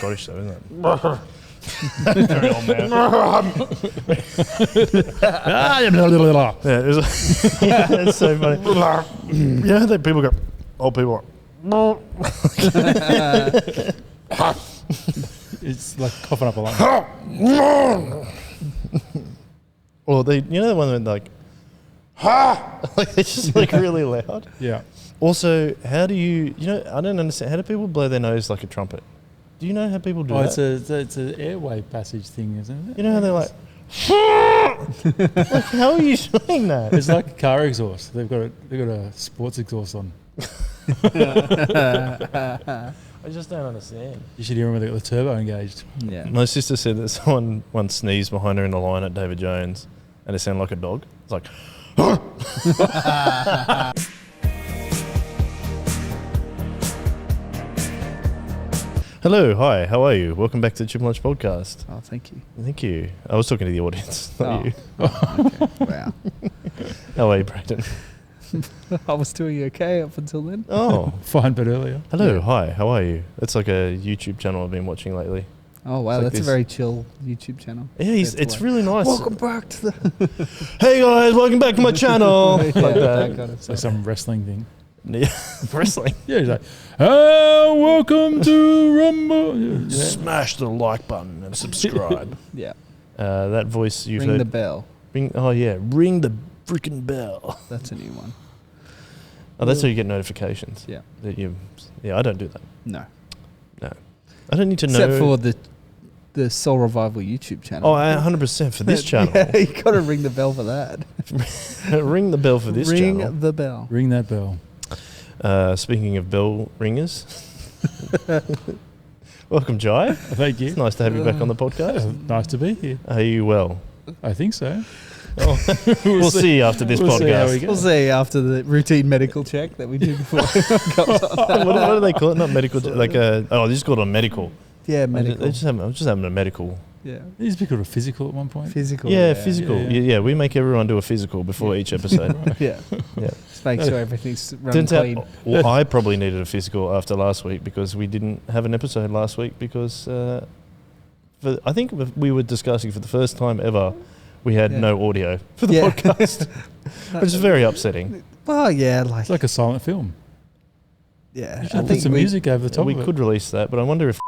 Scottish though, isn't it? Very old man. It's so funny. Yeah, that people go, old people are, It's like coughing up a lot. or they, you know, the one that like, like it's just like really loud. Yeah. Also, how do you know? I don't understand. How do people blow their nose like a trumpet? Do you know how people do that? It's an airway passage thing, isn't it? You know how they're like, like, how are you doing that? It's like a car exhaust. They've got a sports exhaust on. I just don't understand. You should hear them when they got the turbo engaged. Yeah. My sister said that someone once sneezed behind her in the line at David Jones, and it sounded like a dog. It's like. Hello, hi, how are you? Welcome back to the Chip Lunch Podcast. Oh, thank you. Thank you. I was talking to the audience, not you. Okay. Wow. How are you, Brayden? I was doing okay up until then. Oh, Fine, but earlier. hello, hi, how are you? It's like a YouTube channel I've been watching lately. Oh, wow. It's like That's a this- very chill YouTube channel. Yeah, it's really nice. Welcome back to the... Hey guys, welcome back to my channel. Yeah, Like that that. kind of It's like stuff. some wrestling thing. Yeah, wrestling. Yeah, he's like, welcome to Rumble. Yeah. Smash the like button and subscribe. Yeah. That voice you've Ring heard. the bell. Ring the freaking bell. That's a new one. Oh, that's how you get notifications. Yeah. That you. Yeah, I don't do that. No. I don't need to know. Except for the Soul Revival YouTube channel. Oh, 100% for this channel. Yeah, you got to ring the bell for that. Ring the bell for this ring channel. the bell. Ring that bell. Speaking of bell ringers, welcome, Jai. Thank you. It's nice to have you back on the podcast. Nice to be here. Are you well? I think so. Oh, we'll see after this We'll see how we podcast. go. We'll see after the routine medical check that we do before it comes on. What do they call it? Not medical, like a. Oh, they just call it a medical. Yeah, I'm medical. just having a medical. Yeah. It used to be called a physical at one point. Physical. Yeah, physical. Yeah. Yeah, we make everyone do a physical before each episode. Yeah. Yeah. Just make sure everything's running Turns clean. out, well, I probably needed a physical after last week because we didn't have an episode last week because I think we were discussing for the first time ever we had Yeah. no audio for the Yeah. podcast, which is very upsetting. Well, yeah, like, It's like a silent film. yeah. You I should put think some we, music over the top We of it. could release that, but I wonder if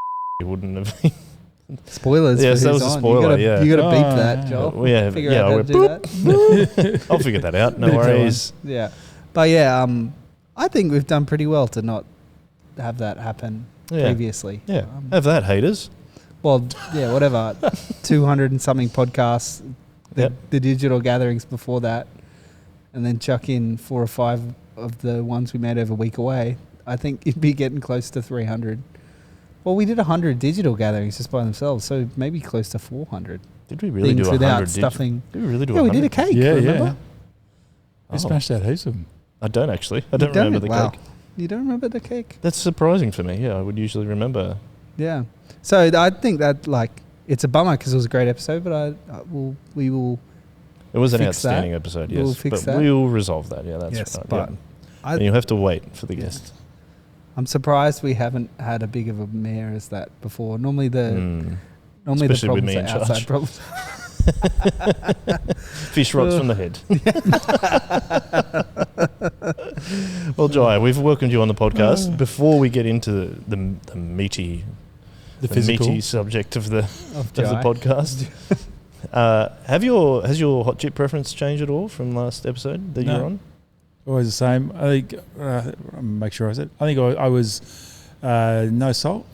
wouldn't have been. spoilers. Yes, for that who's was a on. spoiler, You gotta, yeah. You got to beep Oh, that, yeah. Joel. We have, Figure yeah, out how we're to do that. I'll figure that out. No Bit of worries. Yeah, but yeah, I think we've done pretty well to not have that happen Yeah. previously. Yeah, have that, haters. Well, yeah, whatever. 200 and something podcasts. Yep. The digital gatherings before that, and then chuck in 4 or 5 of the ones we made over a week away. I think you'd be getting close to 300. Well, we did 100 digital gatherings just by themselves, so maybe close to 400 Did we really things do 100? without stuffing. Did we really do Yeah, we 100? did a cake. Yeah, remember? yeah. Oh. We smashed out heaps of them. I don't actually. I You don't remember the Wow. cake. You don't remember the cake? That's surprising for me. Yeah, I would usually remember. Yeah. So I think that it's a bummer because it was a great episode, but we will. It was an Fix that. outstanding episode, yes. We'll fix but that. we'll resolve that. Yeah, that's Yes, right. but yeah. And you'll have to wait for the guest. I'm surprised we haven't had a big of a mare as that before. Normally Mm. Normally Especially with the me in problems are outside charge. problems. Fish rots from the head. Well, Jai, we've welcomed you on the podcast. Before we get into the meaty, The physical. meaty subject of the Of the Jai. podcast, has your hot chip preference changed at all from last episode that you No. were on? Always the same. I think, make sure I said, I think I was no salt.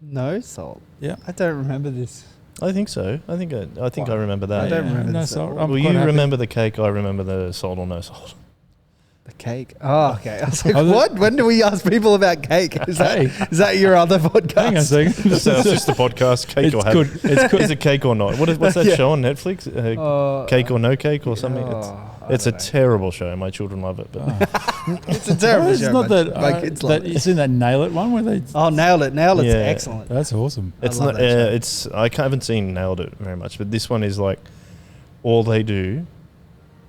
No salt. Yeah. I don't remember this. I think so. I think I remember that. I don't remember no the salt. salt. I'm Well, quite you happy. remember the cake. I remember the salt or no salt. The cake. Oh, okay. I was like, Oh, the- what? When do we ask people about cake? Is Hey. that your other podcast? Hang on a second. So it's just the podcast, cake It's or good. have. It's good. Is it cake or not? What's that Yeah. show on Netflix? Cake or no cake or something? It's a terrible show. My children love it. But It's a terrible it's show. not but that. my kids love it. It's in that Nail It one where they. Oh, nailed it. Nailed it's Yeah. excellent. That's awesome. it's love not. that show. It's. I haven't seen Nailed It very much, but this one is like all they do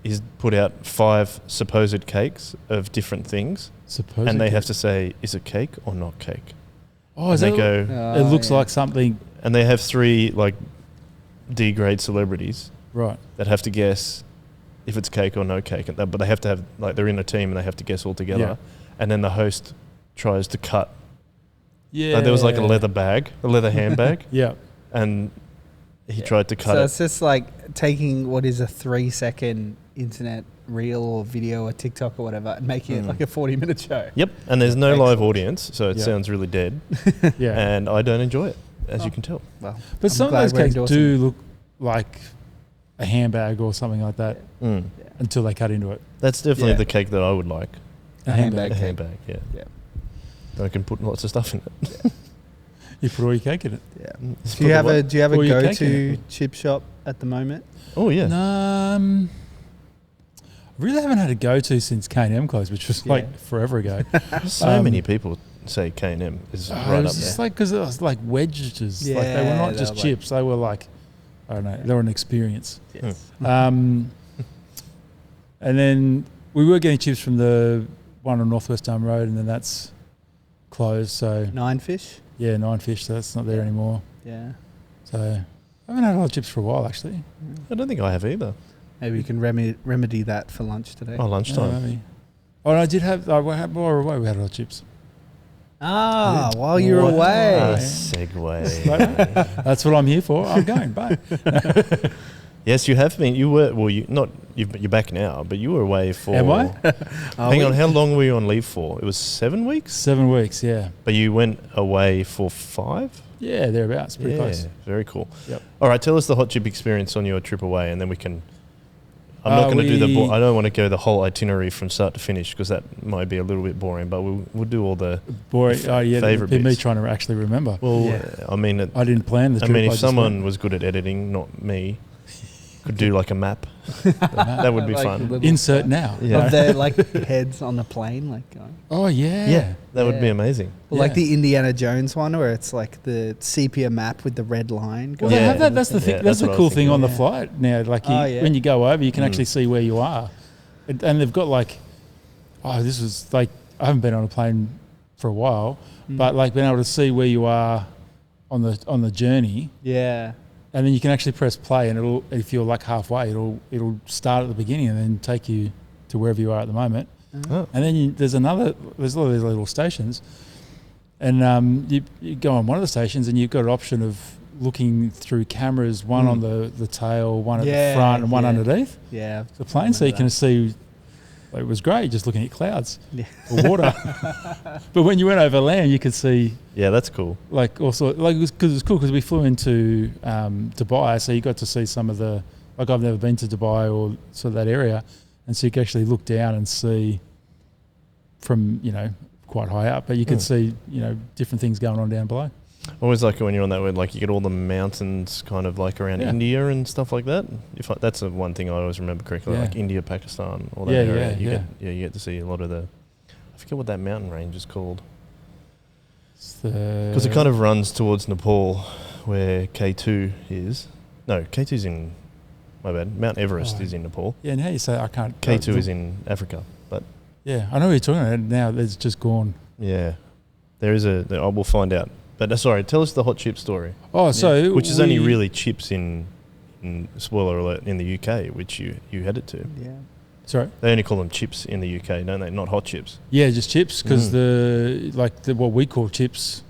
is put out 5 supposed cakes of different things, Supposedly. and they have to say, is it cake or not cake? Oh, is and that? they go, It looks like something. and they have 3 like D-grade celebrities Right. that have to guess if it's cake or no cake, but they have to have like they're in a team and they have to guess all together, Yeah. and then the host tries to cut. Yeah. There was like a leather handbag, Yeah. and he Yeah. tried to cut So it. it's just like taking what is a 3-second internet reel or video or TikTok or whatever and making it like a 40-minute show. Yep, and there's no Excellent. live audience, so it Yeah. sounds really dead, Yeah. and I don't enjoy it, as you can tell. Well, But I'm some of glad those we're cakes endorsing do it. look like a handbag or something like that Mm. until they cut into it. That's definitely Yeah. the cake that I would like. A handbag. A cake. handbag, yeah. Yeah. I can put lots of stuff in it. You put all your cake in it. Yeah. Just Do you put have the a Do you have a Or your cake go-to chip shop at the moment? Oh yeah. I really haven't had a go-to since K&M closed, which was Yeah. like forever ago. So many people say K&M is It right was up just there. like because it was like wedges. Like they were Yeah, not they just were like- chips. They were like, I don't know. They were an experience. Yes. And then we were getting chips from the one on Northwest Elm Road, and then that's closed. So Nine Fish. yeah, Nine Fish. So that's not there anymore. Yeah. So I haven't had a lot of chips for a while actually. I don't think I have either. Maybe you can remedy that for lunch today. Oh, lunchtime. No, maybe. Oh, no, I did have. While we were away, we had a lot of chips. Ah, while you're What? away. Ah, Yeah. segue. That's what I'm here for. I'm going. Bye. Yes, you have been. You were you're back now, but you were away for. Am I? Hang on, how long were you on leave for? It was 7 weeks, 7 weeks. Yeah. but you went away for 5. Yeah, thereabouts. Pretty yeah, close. very cool. Yep. All right, tell us the hot chip experience on your trip away, and then we can. I'm not going to do the. we- I don't want to go the whole itinerary from start to finish because that might be a little bit boring. But we'll do all the. Boring. Oh yeah. Favourite It'd be me bits. trying to actually remember. Well, Yeah. I mean, I didn't plan the I trip. mean, if just someone went. was good at editing, not me, could do like a map. That would be Like fun. little- Insert now. Yeah. Of their like heads on the plane, like going. Oh yeah. Yeah, that would be Yeah. amazing. Well, like Yeah. the Indiana Jones one, where it's like the sepia map with the red line. Well, going they Yeah. have that. That's the thing. Yeah, that's that's the what I cool was thing thinking. on the Yeah. flight now. Like Oh, yeah. when you go over, you can Mm. actually see where you are, and they've got like, oh, this was like I haven't been on a plane for a while, Mm. but like being able to see where you are on the journey, Yeah. and then you can actually press play, and it'll if you're like halfway, it'll start at the beginning and then take you to wherever you are at the moment. Oh. And then there's a lot of these little stations, and you go on one of the stations and you've got an option of looking through cameras, one on the tail, one at Yeah, the front, and one yeah. underneath Yeah. the plane, so you Remember can that. see. It was great just looking at clouds Yeah. or water. But when you went over land, you could see Yeah, that's cool. like also like it was cool because we flew into Dubai, so you got to see some of the like I've never been to Dubai or sort of that area, and so you could actually look down and see from quite high up, but you could see different things going on down below. I always like it when you're on that way, like you get all the mountains kind of like around Yeah. India and stuff like that. That's the one thing I always remember correctly, Yeah. like India, Pakistan, all that Yeah, area. yeah. You get to see a lot of the. I forget what that mountain range is called because it kind of runs towards Nepal, where K2 is. No, K2's in. My bad. Mount Everest Oh. is in Nepal. Yeah, now you say I can't. K2 is in Africa, but Yeah, I know what you're talking about. Now it's just gone. yeah, there is I will find out. But sorry, tell us the hot chip story, Oh, so which is only we- really chips in spoiler alert, in the UK, which you headed to. Yeah. sorry. They only call them chips in the UK, don't they? Not hot chips. Yeah, just chips because Mm. what we call chips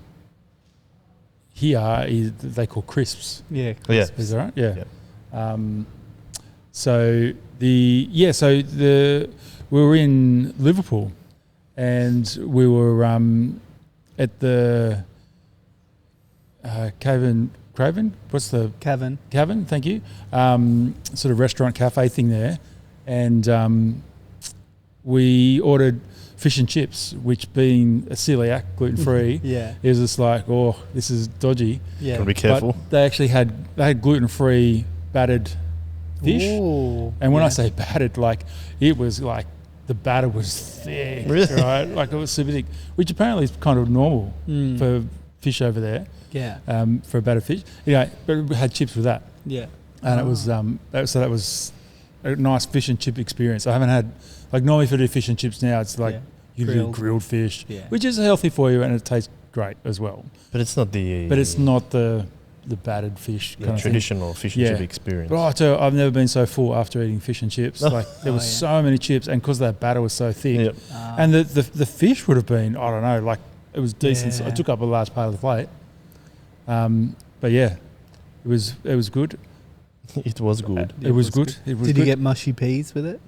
here is they call crisps. Yeah. Yeah. Is that right? Yeah. So we were in Liverpool, and we were at the Craven. What's the Kevin. Cavern? Thank you. Sort of restaurant cafe thing there, and we ordered fish and chips, which being a celiac, gluten free, Yeah. it was just like, oh, this is dodgy. Yeah. Gotta be careful. But they actually had gluten free battered fish. Ooh. And when Yeah. I say battered, like it was like the batter was thick, Really? right? Like it was super thick, which apparently is kind of normal Mm. for fish over there, Yeah. for a battered fish. Anyway, but we had chips with that, Yeah. and it was that was a nice fish and chip experience. I haven't had normally if I do fish and chips now, it's like Yeah. you do Grilled. grilled fish, Yeah. which is healthy for you and it tastes great as well. But it's not the battered fish the kind of traditional fish and chip experience. But I tell you, I've never been so full after eating fish and chips. Like there was so many chips, and because that batter was so thick, and the fish would have been, I don't know, like it was decent. So I took up a large part of the plate. But yeah, it was good. It was good. It was good. Did you get mushy peas with it?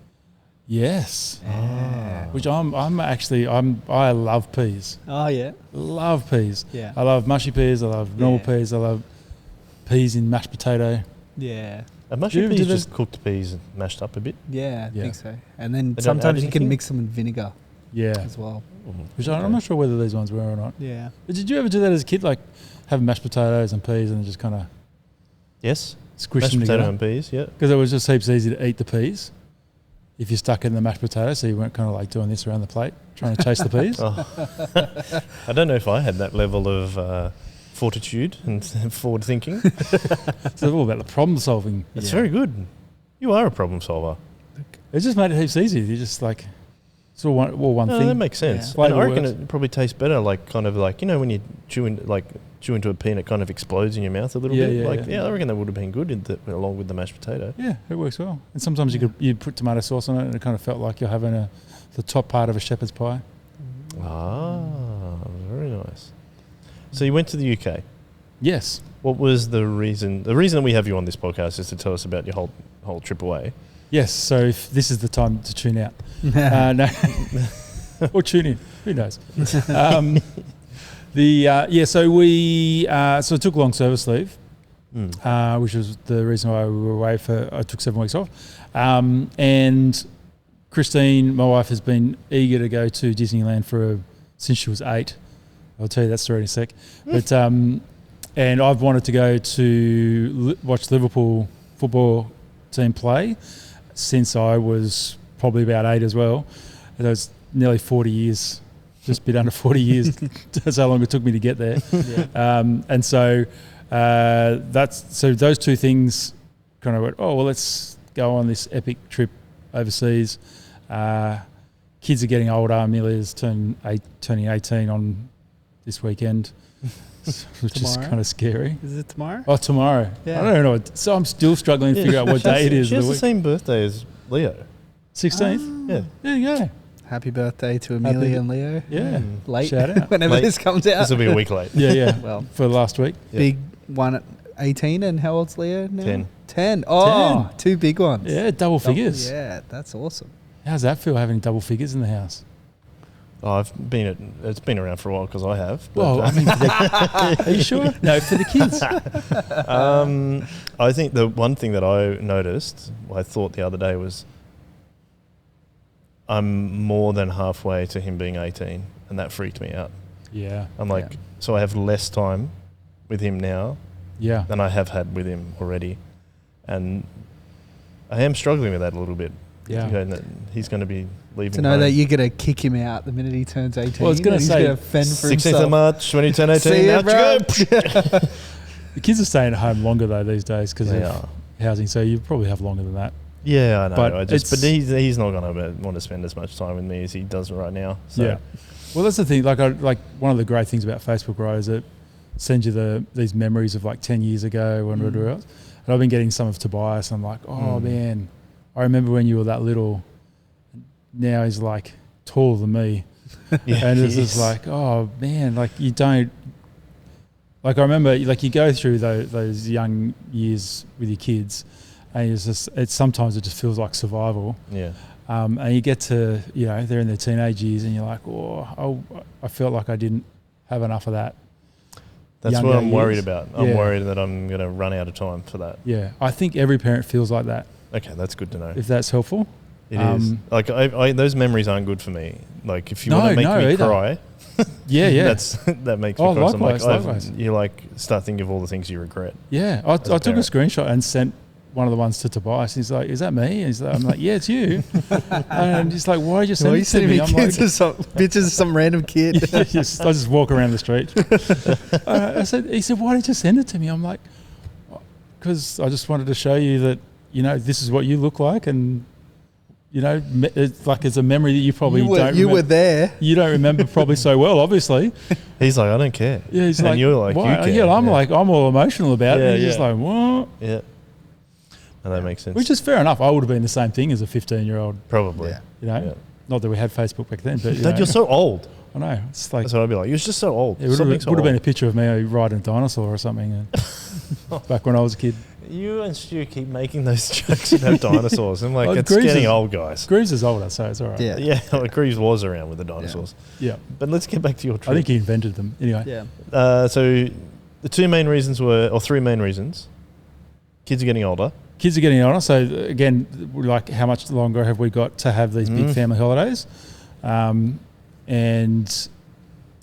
Yes. Yeah. Which I love peas. Oh yeah. Love peas. Yeah. I love mushy peas. I love normal peas. I love peas in mashed potato. Yeah. And mushy peas just cooked peas and mashed up a bit. Yeah, I think so. And then They don't sometimes add you can anything? mix them in vinegar Yeah. as well. Which I'm not sure whether these ones were or not. Yeah. But did you ever do that as a kid? Like have mashed potatoes and peas and just kind of Yes. squish Mashed them potato together? and peas, yeah. Because it was just heaps easy to eat the peas if you stuck in the mashed potato, so you weren't kind of like doing this around the plate, trying to chase the peas. I don't know if I had that level of fortitude and forward thinking. It's all about the problem solving. It's very good. You are a problem solver. It just made it heaps easier. You just like, it's all one No, thing. that makes sense. Yeah. And I reckon Works. it probably tastes better, like kind of like, you know, when you chew into a pea and it kind of explodes in your mouth a little bit. Yeah. I reckon that would have been good along with the mashed potato. Yeah, it works well. And sometimes you'd put tomato sauce on it and it kind of felt like you're having the top part of a shepherd's pie. Ah, very nice. So you went to the UK. Yes. What was the reason? The reason that we have you on this podcast is to tell us about your whole trip away. Yes, so if this is the time to tune out. No. Or tune in. Who knows? So I took long service leave, which was the reason why we were away I took 7 weeks off. And Christine, my wife, has been eager to go to Disneyland since she was 8. I'll tell you that story in a sec. But and I've wanted to go to watch Liverpool football team play since I was probably about 8 as well. That was nearly 40 years, just a bit under 40 years. That's how long it took me to get there. And so those two things kind of went, oh, well, let's go on this epic trip overseas. Kids are getting older. Amelia's turning 18 on this weekend, which is kind of scary. Is it tomorrow? Oh, tomorrow. Yeah. I don't know. So I'm still struggling to figure out what day it is. She has the same birthday as Leo. 16th? Yeah. There you go. Happy birthday to Amelia and Leo. Yeah. Late. Shout out. Whenever Late. this comes out. This will be a week late. Yeah. Well, For last week. Yeah. big one at 18, and how old's Leo now? 10. 10. Oh, 2 big ones. Yeah, double figures. Yeah, that's awesome. How's that feel having double figures in the house? Oh, it's been around for a while because I have. Well, I mean, are you sure? No, for the kids. I think the one thing that I noticed, I thought the other day was, I'm more than halfway to him being 18, and that freaked me out. Yeah. I'm like, so I have less time with him now Yeah. than I have had with him already, and I am struggling with that a little bit. Yeah. You know, that he's going to be leaving. To know home. that you're going to kick him out the minute he turns 18. Well, I was gonna and say, he's going to fend for 16th himself. of March, when you turn 18, See ya, out you bro. go. The kids are staying at home longer, though, these days because They of are. housing, so you probably have longer than that. Yeah, I know. But But he's not going to want to spend as much time with me as he does right now. So. Yeah. Well, that's the thing. Like one of the great things about Facebook, right, is it sends you these memories of like 10 years ago when we were else. And I've been getting some of Tobias. And I'm like, oh man, I remember when you were that little. Now he's like taller than me. Yeah, And it's he just is. like, oh man, like you don't. Like I remember, like you go through those young years with your kids, and sometimes it just feels like survival. Yeah. And you get to, they're in their teenage years and you're like, I felt like I didn't have enough of that. That's Younger what I'm worried years. about. I'm Yeah. worried that I'm going to run out of time for that. Yeah. I think every parent feels like that, Okay, that's good to know. if that's helpful. It is. Like, I those memories aren't good for me. Like, if you want to make me either. cry, Yeah. that makes me cry. So I'm likewise, like, likewise. you like start thinking of all the things you regret. Yeah. I a took a parent. screenshot and sent one of the ones to Tobias. He's like, is that me? And I'm like, yeah, it's you. And he's like, why did you send it to me? I'm like, pictures of some random kid. I just walk around the street. He said, why did you send it to me? I'm like, because I just wanted to show you that, this is what you look like and you know, it's like it's a memory that you probably don't remember. You were there. You don't remember probably so well, obviously. He's like, I don't care. Yeah, he's and like, you're like, why? you care. Yeah, I'm like, I'm all emotional about it. And he's just like, what? Yeah. And that makes sense. Which is fair enough. I would have been the same thing as a 15-year-old. Probably. Yeah. You know, Yeah. not that we had Facebook back then, but Dad, you're so old. I know. It's like That's what I'd be like. You're just so old. it would Something so have been a old. picture of me riding a dinosaur or something back when I was a kid. You and Stu keep making those jokes about dinosaurs. I'm like, Well, it's Greaves getting is- old, guys. Greaves is older, so it's all right. Yeah. Yeah, like Greaves was around with the dinosaurs. Yeah. But let's get back to your trip. I think he invented them. Anyway. Yeah. So the two main reasons were, or three main reasons, kids are getting older. Kids are getting older, so again, like how much longer have we got to have these big family holidays? And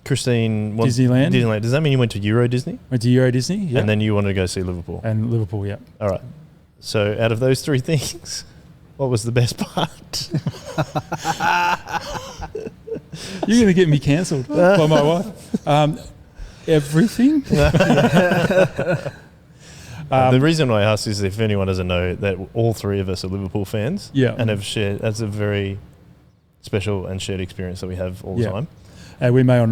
Christine, Disneyland. Disneyland. Does that mean you went to Euro Disney? went to Euro Disney, yeah, And then you wanted to go see Liverpool? and Liverpool, yeah. All right. So out of those three things, what was the best part? You're going to get me cancelled by my wife. Everything. The reason I asked is if anyone doesn't know that all three of us are Liverpool fans, Yeah. and have shared. That's a very special and shared experience that we have all the Yeah. time. And we may or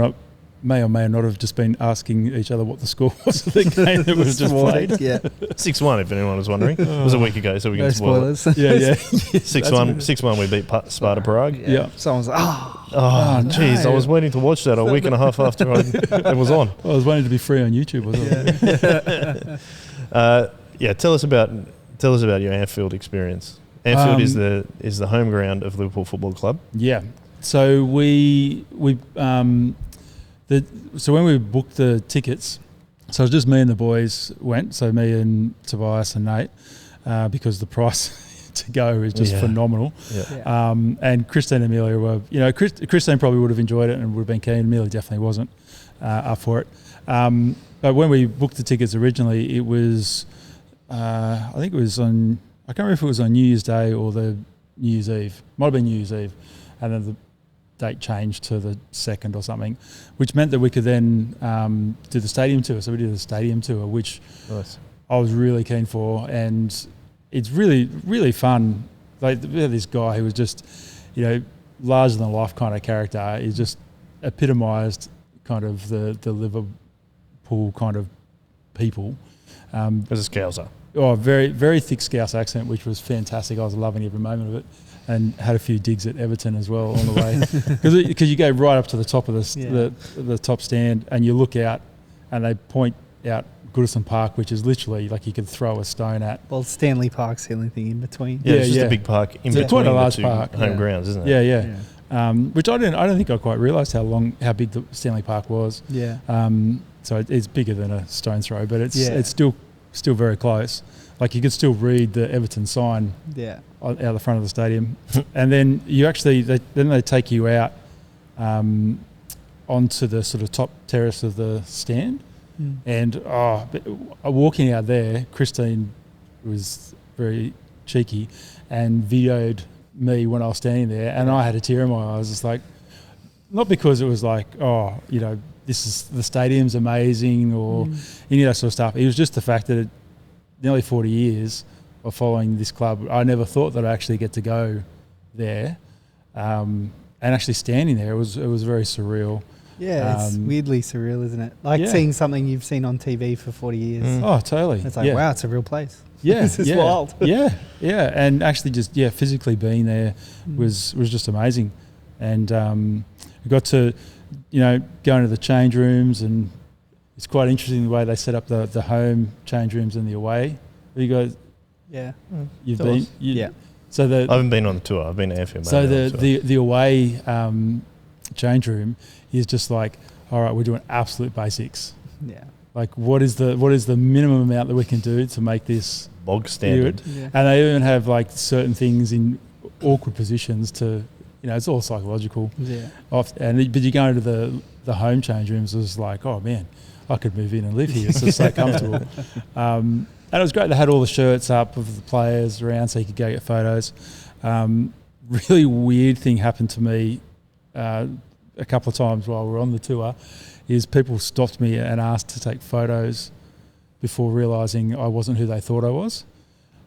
may not have just been asking each other what the score was of the game that was just played. Yeah. 6-1, if anyone was wondering. It was a week ago, so we No can spoil it. spoilers. Yeah, yeah. 6-1, 6-1. We beat Sparta Prague. Yeah. Someone's like, oh, Oh, no. jeez! I was waiting to watch that a week and a half after it was on. I was waiting to be free on YouTube, wasn't it? Tell us about your Anfield experience. Anfield is the home ground of Liverpool Football Club. Yeah. So so when we booked the tickets, so it was just me and the boys went. So me and Tobias and Nate, because the price to go is just phenomenal. Yeah. And Christine and Amelia were, Christine probably would have enjoyed it and would have been keen. Amelia definitely wasn't up for it. But when we booked the tickets originally, it was, I think it was on, I can't remember if it was on New Year's Day or the New Year's Eve. Might have been New Year's Eve. And then the date changed to the 2nd or something, which meant that we could then do the stadium tour. So we did the stadium tour, which Nice. I was really keen for. And it's really, really fun. Like, we had this guy who was just, larger than life kind of character. He just epitomised kind of the Liverpool kind of people. As a Scouser. Oh, very, very thick Scouse accent, which was fantastic. I was loving every moment of it, and had a few digs at Everton as well on the way. Because you go right up to the top of the top stand, and you look out, and they point out Goodison Park, which is literally like you could throw a stone at. well, Stanley Park's the only thing in between. Yeah, it's just a big park in It's between quite a the large two park. home Yeah. grounds, isn't it? Yeah. Which I don't think I quite realised how big the Stanley Park was. Yeah. So it's bigger than a stone's throw, but it's Yeah. still very close. Like you could still read the Everton sign Yeah. out the front of the stadium, and then they take you out onto the sort of top terrace of the stand, and walking out there, Christine was very cheeky and videoed me when I was standing there, and I had a tear in my eye. I was just like, not because it was like, this is the stadium's amazing or any of that sort of stuff. It was just the fact that nearly 40 years of following this club, I never thought that I'd actually get to go there, and actually standing there, it was very surreal. Yeah, it's weirdly surreal, isn't it? Like seeing something you've seen on TV for 40 years. Oh, totally. It's like, wow, it's a real place. Yeah, This is wild. yeah, and actually just physically being there was just amazing, and we got to go into the change rooms, and it's quite interesting the way they set up the home change rooms and the away. You guys, Yeah. you've Tell been, us. Yeah. So I haven't been on the tour. I've been to Anfield. So but I haven't been on the tour. the away change room is just like, all right, we're doing absolute basics. Yeah. Like, what is the minimum amount that we can do to make this bog standard. Yeah. And they even have like certain things in awkward positions to, it's all psychological. Yeah. But you go into the home change rooms, it's like, oh man, I could move in and live here. It's just so comfortable. And it was great. They had all the shirts up of the players around so you could go get photos. Really weird thing happened to me a couple of times while we were on the tour is people stopped me and asked to take photos before realising I wasn't who they thought I was.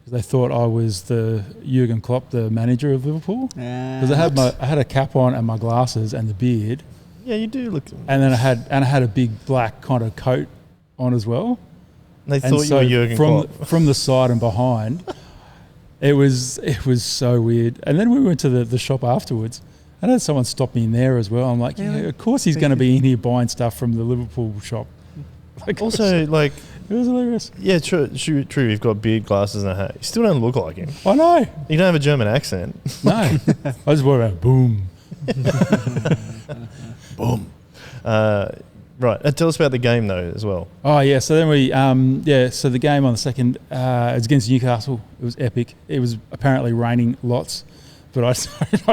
because they thought I was the Jurgen Klopp, the manager of Liverpool. Because I had a cap on and my glasses and the beard. Yeah, you do look. And then I had a big black kind of coat on as well. They thought you were Jurgen Klopp. From the side and behind. It was so weird. And then we went to the shop afterwards. And I had someone stop me in there as well. I'm like, yeah, of course he's going to be in here buying stuff from the Liverpool shop. Like, also, like, it was hilarious. Yeah, true. You've got beard, glasses, and a hat. You still don't look like him. I know. You don't have a German accent. No. I just walk around, boom. Boom. Right. Tell us about the game, though, as well. Oh, yeah. So then so the game on the second, it was against Newcastle. It was epic. It was apparently raining lots, but I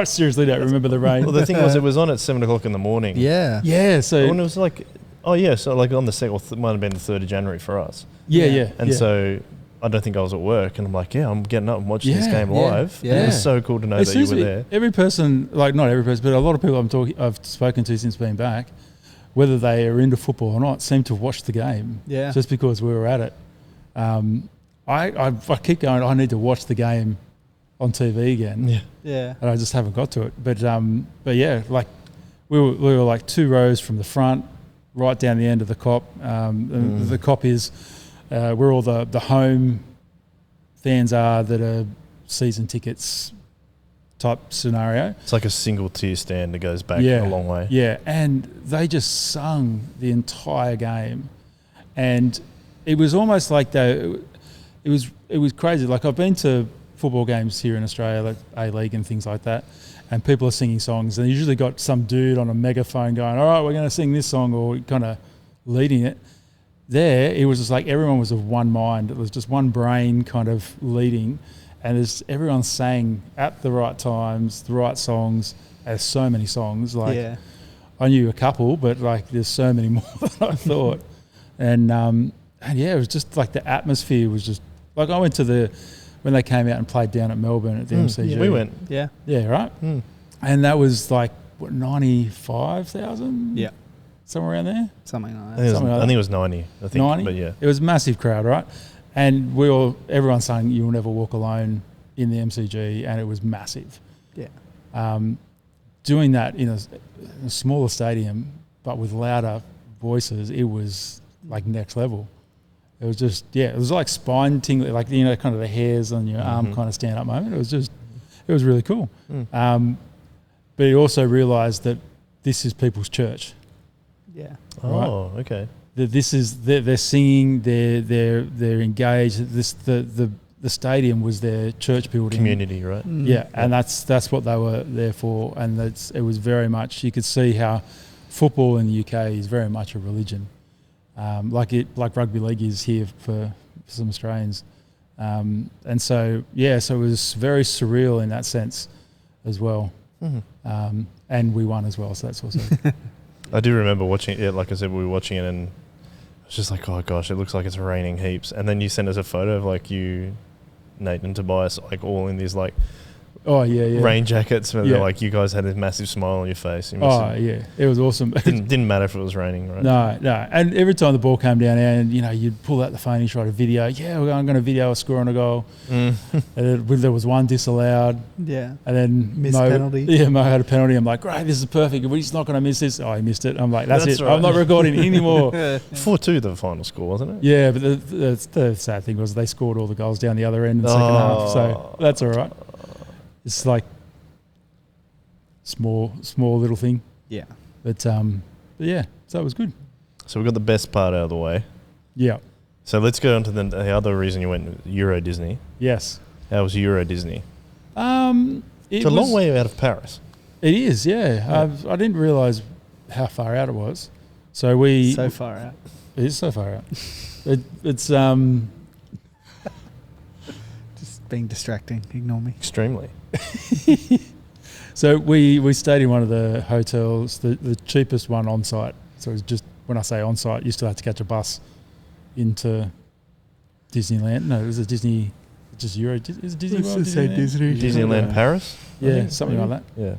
seriously don't remember the rain. Well, the thing was, it was on at 7 o'clock in the morning. Yeah. Yeah. So when it was like, so like on the second, it might have been the 3rd of January for us. Yeah. And so I don't think I was at work, and I'm like, I'm getting up and watching this game live. Yeah. And it was so cool to know that you were there. Every person, like not every person, but a lot of people I've spoken to since being back, whether they are into football or not, seem to watch the game. Yeah. Just because we were at it. I keep going, I need to watch the game on TV again. Yeah. Yeah. And I just haven't got to it. But yeah, like we were like 2 rows from the front, right down the end of the cop. The cop is where all the home fans are that are season tickets type scenario. It's like a single tier stand that goes back a long way. Yeah, and they just sung the entire game, and it was almost like it was crazy. Like I've been to football games here in Australia, like A-League and things like that, and people are singing songs, and they usually got some dude on a megaphone going, "All right, we're going to sing this song," or kind of leading it. There, it was just like everyone was of one mind. It was just one brain kind of leading. And everyone sang at the right times, the right songs. There's so many songs. Like I knew a couple, but like there's so many more than I thought. And yeah, it was just like the atmosphere was just like I went to when they came out and played down at Melbourne at the MCG. Yeah, we went. Yeah. Yeah, right. And that was like 95,000. Yeah. Somewhere around there. Something like I that. think it was 90. I think 90. But yeah, it was a massive crowd, right? And everyone sang "You'll Never Walk Alone" in the MCG, and it was massive. Yeah. Doing that in a smaller stadium, but with louder voices, it was like next level. It was just, it was like spine tingling, like, kind of the hairs on your arm kind of stand up moment. It was really cool. But you also realised that this is people's church. Yeah. Oh, okay. That they're singing, they're engaged. The stadium was their church building, community, right? Yeah, and that's what they were there for, and it was very much. You could see how football in the UK is very much a religion, like rugby league is here for some Australians, and so it was very surreal in that sense as well, and we won as well, so that's also. I do remember watching it. Like I said, we were watching it, and I was just like, "Oh gosh, it looks like it's raining heaps." And then you sent us a photo of like you, Nate and Tobias, like all in these like, rain jackets. Where they're like, you guys had this massive smile on your face. You it was awesome. Didn't matter if it was raining, right? No. And every time the ball came down, and you'd pull out the phone and try to video. Yeah, I'm going to video a score and a goal. And there was one disallowed. Yeah. And then missed penalty. Yeah, Mo had a penalty. I'm like, great, this is perfect. We're just not going to miss this. Oh, he missed it. I'm like, that's it. Right. I'm not recording anymore. 4-2 the final score, wasn't it? Yeah, but the sad thing was they scored all the goals down the other end in the second half. So that's all right. It's like small little thing. Yeah. But yeah, so it was good. So we got the best part out of the way. Yeah. So let's go on to the other reason you went, Euro Disney. Yes. How was Euro Disney? It's a long way out of Paris. It is, yeah. I didn't realise how far out it was. So far out. It is so far out. It's just being distracting. Ignore me. Extremely. So we stayed in one of the hotels, the cheapest one on site. So it was just, when I say on site, you still have to catch a bus into Disneyland. No, it was a Disney, just Euro. Is it Disney World? Disneyland Paris? Yeah, something like that. Yeah.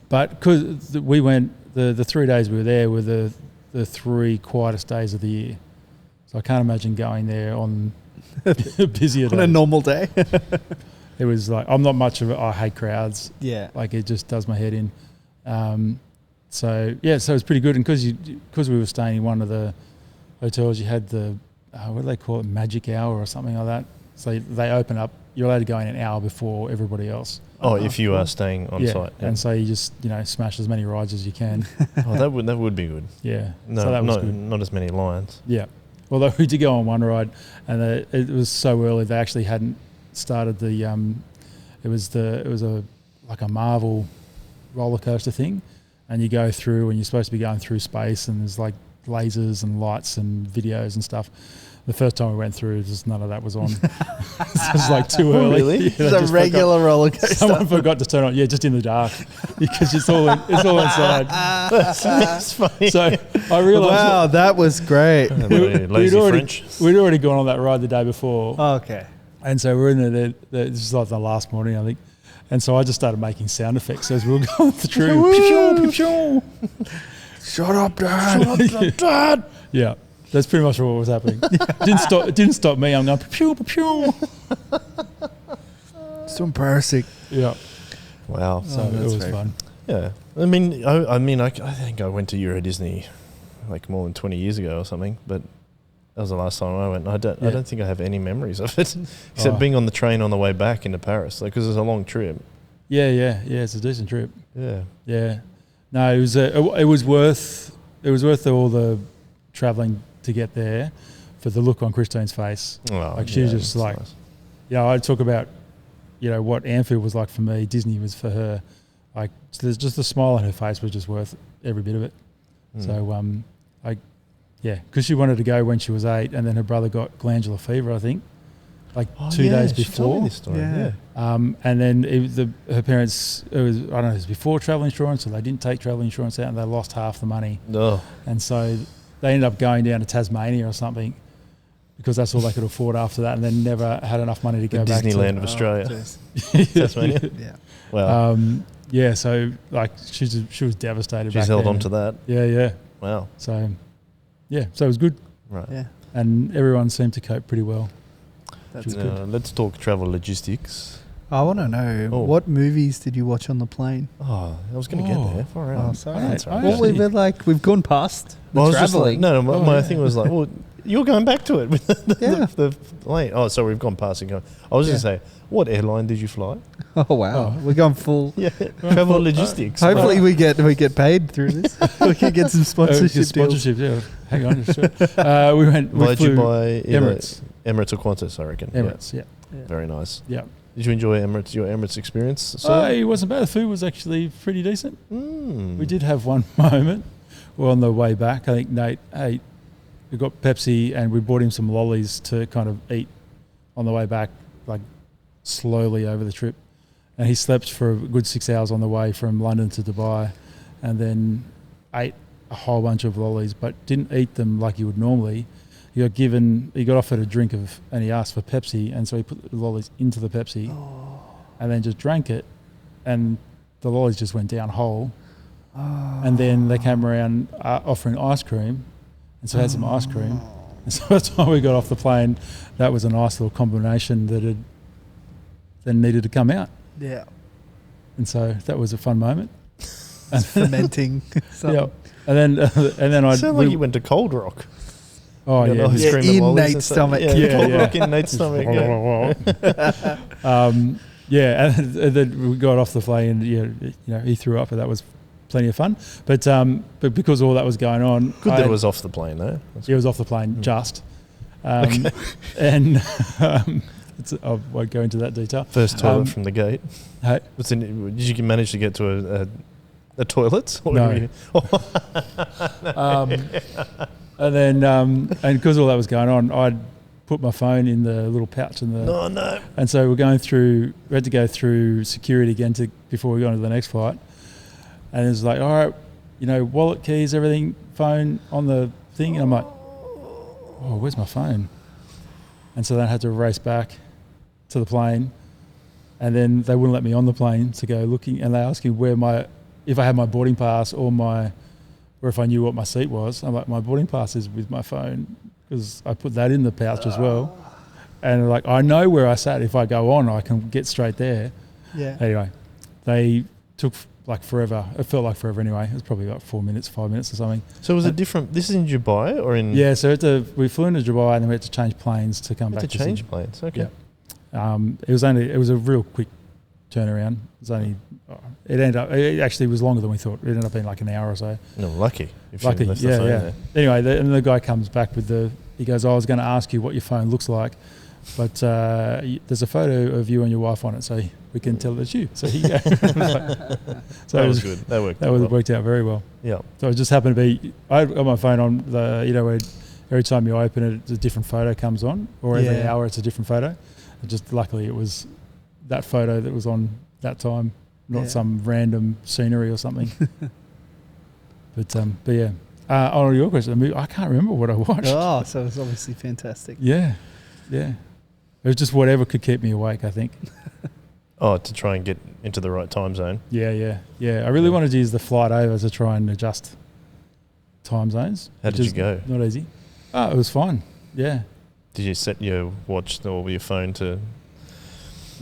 But because we went, the 3 days we were there were the 3 quietest days of the year. So I can't imagine going there on busier on a days. normal day. It was like, I'm not much of a, I hate crowds. Yeah. Like it just does my head in. So it was pretty good. And because we were staying in one of the hotels, you had the, what do they call it, magic hour or something like that. So they open up, you're allowed to go in an hour before everybody else. Oh, if you are staying on site. Yeah. And so you just, smash as many rides as you can. Oh, that would be good. Yeah. No, so that was good. not as many lines. Yeah. Although we did go on one ride, and it was so early they actually hadn't started the. It was a Marvel roller coaster thing, and you go through, and you're supposed to be going through space, and there's like lasers and lights and videos and stuff. The first time we went through, just none of that was on. It was like too early. Really? It's a regular roller coaster. Someone forgot to turn on. Yeah, just in the dark because it's all inside. That's funny. So I realised. Wow, that was great. Lazy French. We'd already gone on that ride the day before. Okay. And so we're in there. This is like the last morning, I think. And so I just started making sound effects as we were going through. Shut up, Dad. Dad. Yeah. That's pretty much what was happening. It didn't stop me. I'm going pew pew. It's so embarrassing. Yeah. Wow. So it was fun. Yeah. I think I went to Euro Disney like more than 20 years ago or something, but that was the last time I went. I don't think I have any memories of it except being on the train on the way back into Paris, like because it's a long trip. Yeah. It's a decent trip. Yeah. No, it was worth all the travelling to get there for the look on Christine's face. Oh, like she was just like, nice. I talk about, what Anfield was like for me, Disney was for her. Like there's just the smile on her face was just worth every bit of it. So because she wanted to go when she was 8, and then her brother got glandular fever, I think, like 2 days she told me before. this story. Yeah. And then her parents, it was before travel insurance, so they didn't take travel insurance out, and they lost half the money. Oh. And so they ended up going down to Tasmania or something because that's all they could afford after that, and then never had enough money to go back to Disneyland of Australia. Tasmania. Yeah. Wow. So like she was devastated. She's held on to that. Yeah. Wow. So it was good. Right. Yeah. And everyone seemed to cope pretty well. That's good. Let's talk travel logistics. I want to know, what movies did you watch on the plane? Oh, I was going to get there. Far out. Oh, sorry. That's right. Well, we've gone past the Well, I was just like, travelling. my thing was like, well, you're going back to it with Yeah. the plane. Oh, sorry, we've gone past it. I was going to say, what airline did you fly? Oh, wow. We're going full. Yeah, travel logistics. Hopefully we get paid through this. We can get some sponsorship deals. Yeah. Hang on. We flew by Emirates. Emirates or Qantas, I reckon. Emirates, yeah. Very nice. Yeah. Did you enjoy your Emirates experience? It wasn't bad. The food was actually pretty decent. Mm. We did have one moment. We're on the way back. I think Nate ate. We got Pepsi and we bought him some lollies to kind of eat on the way back, like slowly over the trip. And he slept for a good 6 hours on the way from London to Dubai, and then ate a whole bunch of lollies, but didn't eat them like he would normally. He got offered a drink and he asked for Pepsi, and so he put the lollies into the Pepsi and then just drank it, and the lollies just went down whole. And then they came around offering ice cream, and so I had some ice cream. And so by the time we got off the plane, that was a nice little combination that had then needed to come out. Yeah. And so that was a fun moment. It's fermenting. Yeah. And then I sound like you went to Cold Rock. Oh, You got yeah. ice cream and in lollies and Nate's stuff. stomach. Yeah, Cold Yeah. Rock in Nate's stomach. Yeah. And then we got off the plane, and he threw up, and that was plenty of fun. But because all that was going on, Good that it was off the plane, though. He was off the plane just, and I won't go into that detail. First toilet from the gate. Hey, Did you manage to get to a toilet? Or No. And then and because all that was going on, I'd put my phone in the little pouch in the. No, no. And so we had to go through security again before we got into the next flight. And it was like, all right, wallet, keys, everything, phone on the thing. And I'm like, oh, where's my phone? And so then I had to race back to the plane. And then they wouldn't let me on the plane to go looking. And they asked me if I had my boarding pass or if I knew what my seat was. I'm like, my boarding pass is with my phone, because I put that in the pouch as well. and like I know where I sat. If I go on, I can get straight there. Yeah. Anyway, they took like forever. It felt like forever anyway. It was probably like 4 minutes, 5 minutes or something. So was it different? This is in Dubai or in? Yeah, so we flew into Dubai and then we had to change planes to come back. To change planes. Okay. Yeah. It was a real quick turnaround. It actually was longer than we thought. It ended up being like an hour or so. No, lucky. If Lucky, you left the phone there. Anyway, and the guy comes back with he goes, I was going to ask you what your phone looks like, but there's a photo of you and your wife on it, so we can tell it's you. So here you go. So that was good. That worked out very well. Yeah. So it just happened to be, I got my phone on where every time you open it, a different photo comes on, or every hour it's a different photo. Luckily it was that photo that was on that time, not some random scenery or something. But yeah. On your question, the movie, I can't remember what I watched. Oh, so it was obviously fantastic. Yeah. It was just whatever could keep me awake, I think. Oh, to try and get into the right time zone. Yeah. I really wanted to use the flight over to try and adjust time zones. How did you go? Not easy. Oh, it was fine. Yeah. Did you set your watch or your phone to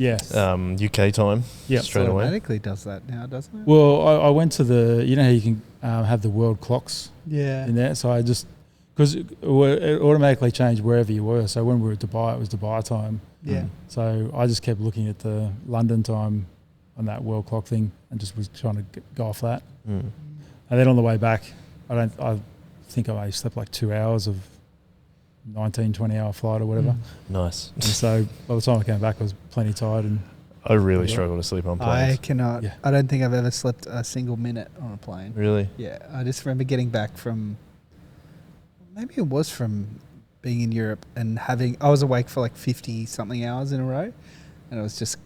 UK time straight away? Automatically does that now, doesn't it? Well, I went to how you can have the world clocks in there. So I just, because it automatically changed wherever you were. So when we were at Dubai, it was Dubai time. Yeah. So I just kept looking at the London time on that world clock thing and just was trying to go off that. Mm. And then on the way back, I think I only slept like 2 hours of 19, 20 hour flight or whatever. Nice. And so by the time I came back, I was plenty tired. And I really struggle to sleep on planes. I cannot. Yeah. I don't think I've ever slept a single minute on a plane. Really? Yeah. I just remember getting back from, maybe it was from being in Europe and I was awake for like 50 something hours in a row and it was just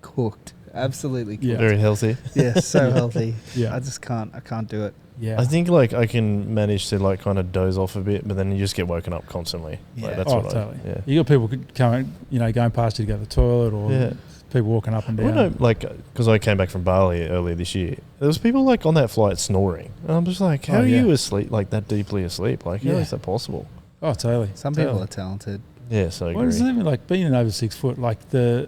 cooked. Absolutely cooked. Yeah. Very healthy. Yeah, so healthy. Yeah. I can't do it. Yeah. I think like I can manage to like kind of doze off a bit, but then you just get woken up constantly. Yeah. Like, that's totally. You got people going past you to go to the toilet or people walking up and down. Because I came back from Bali earlier this year, there was people like on that flight snoring. And I'm just like, how are you asleep, like that deeply asleep? Like, how is that possible? Oh, totally. Some people are talented. Yeah, so I agree. Well, it's even like being over 6 foot, like even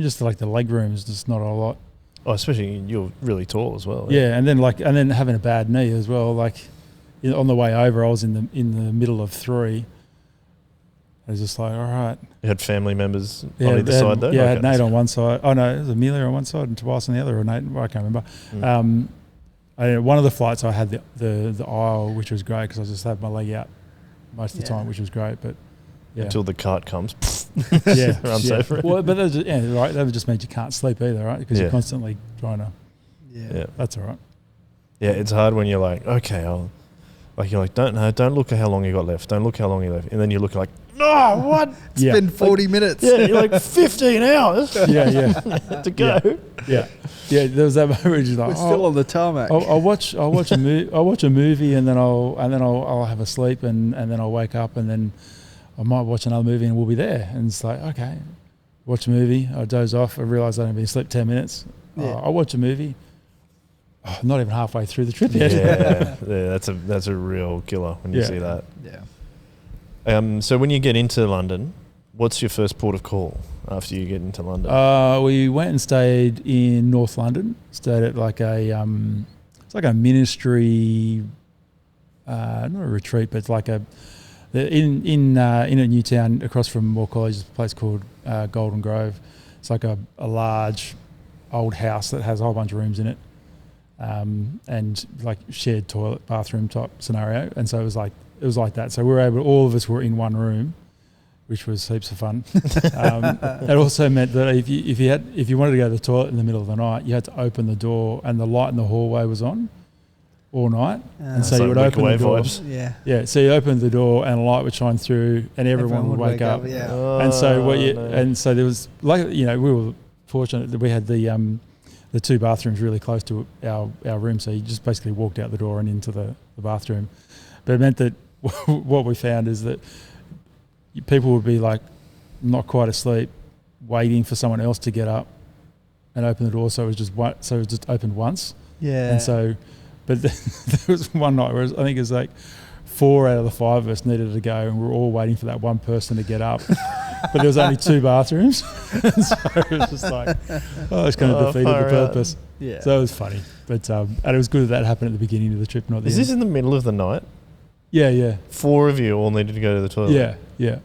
just like the leg room is just not a lot. Oh, especially you're really tall as well. Yeah, and then having a bad knee as well. Like on the way over, I was in the middle of 3. I was just like, all right. You had family members on either side though? Yeah, I had Nate on one side. Oh no, it was Amelia on one side and Tobias on the other, or Nate, I can't remember. One of the flights I had the aisle, which was great because I just had my leg out most of the time, which was great. But until the cart comes, runs over. Well, but right. That just means you can't sleep either, right? Because you're constantly trying to. Yeah, that's all right. Yeah, it's hard when you're like, okay, you're like, don't look at how long you got left. Don't look how long you left, and then you look like, no, what? It's been 40 minutes. Yeah, you're like 15 hours. To go. Yeah. There was that moment where you're like, we're still on the tarmac. I'll watch a movie, and then I'll have a sleep, and then I'll wake up, and then I might watch another movie, and we'll be there. And it's like, okay, watch a movie. I doze off. I realise I haven't been asleep 10 minutes. I'll watch a movie. Not even halfway through the trip yet. That's a real killer when you see that. Yeah. So when you get into London, what's your first port of call after you get into London? We went and stayed in North London. Stayed at like it's like a ministry, not a retreat, but it's like in a new town across from Moore College. There's a place called Golden Grove. It's like a large old house that has a whole bunch of rooms in it. And like shared toilet, bathroom type scenario. And so it was like that. So all of us were in one room, which was heaps of fun. It also meant that if you wanted to go to the toilet in the middle of the night, you had to open the door, and the light in the hallway was on all night. And so you would open the door. Vibes. Yeah. So you opened the door, and a light would shine through, and everyone would wake up. Yeah. And so there was we were fortunate that we had the 2 bathrooms really close to our room, so you just basically walked out the door and into the bathroom. But it meant that what we found is that people would be like not quite asleep, waiting for someone else to get up and open the door. So it was just opened once. Yeah. And so, but there was one night where I think it was like 4 out of the 5 of us needed to go, and we were all waiting for that one person to get up. but there was only 2 bathrooms. And so it was just like, it's kind of defeated the purpose. Yeah. So it was funny. But and it was good that happened at the beginning of the trip, not the Is end. this in the middle of the night? Yeah. 4 of you all needed to go to the toilet. Yeah.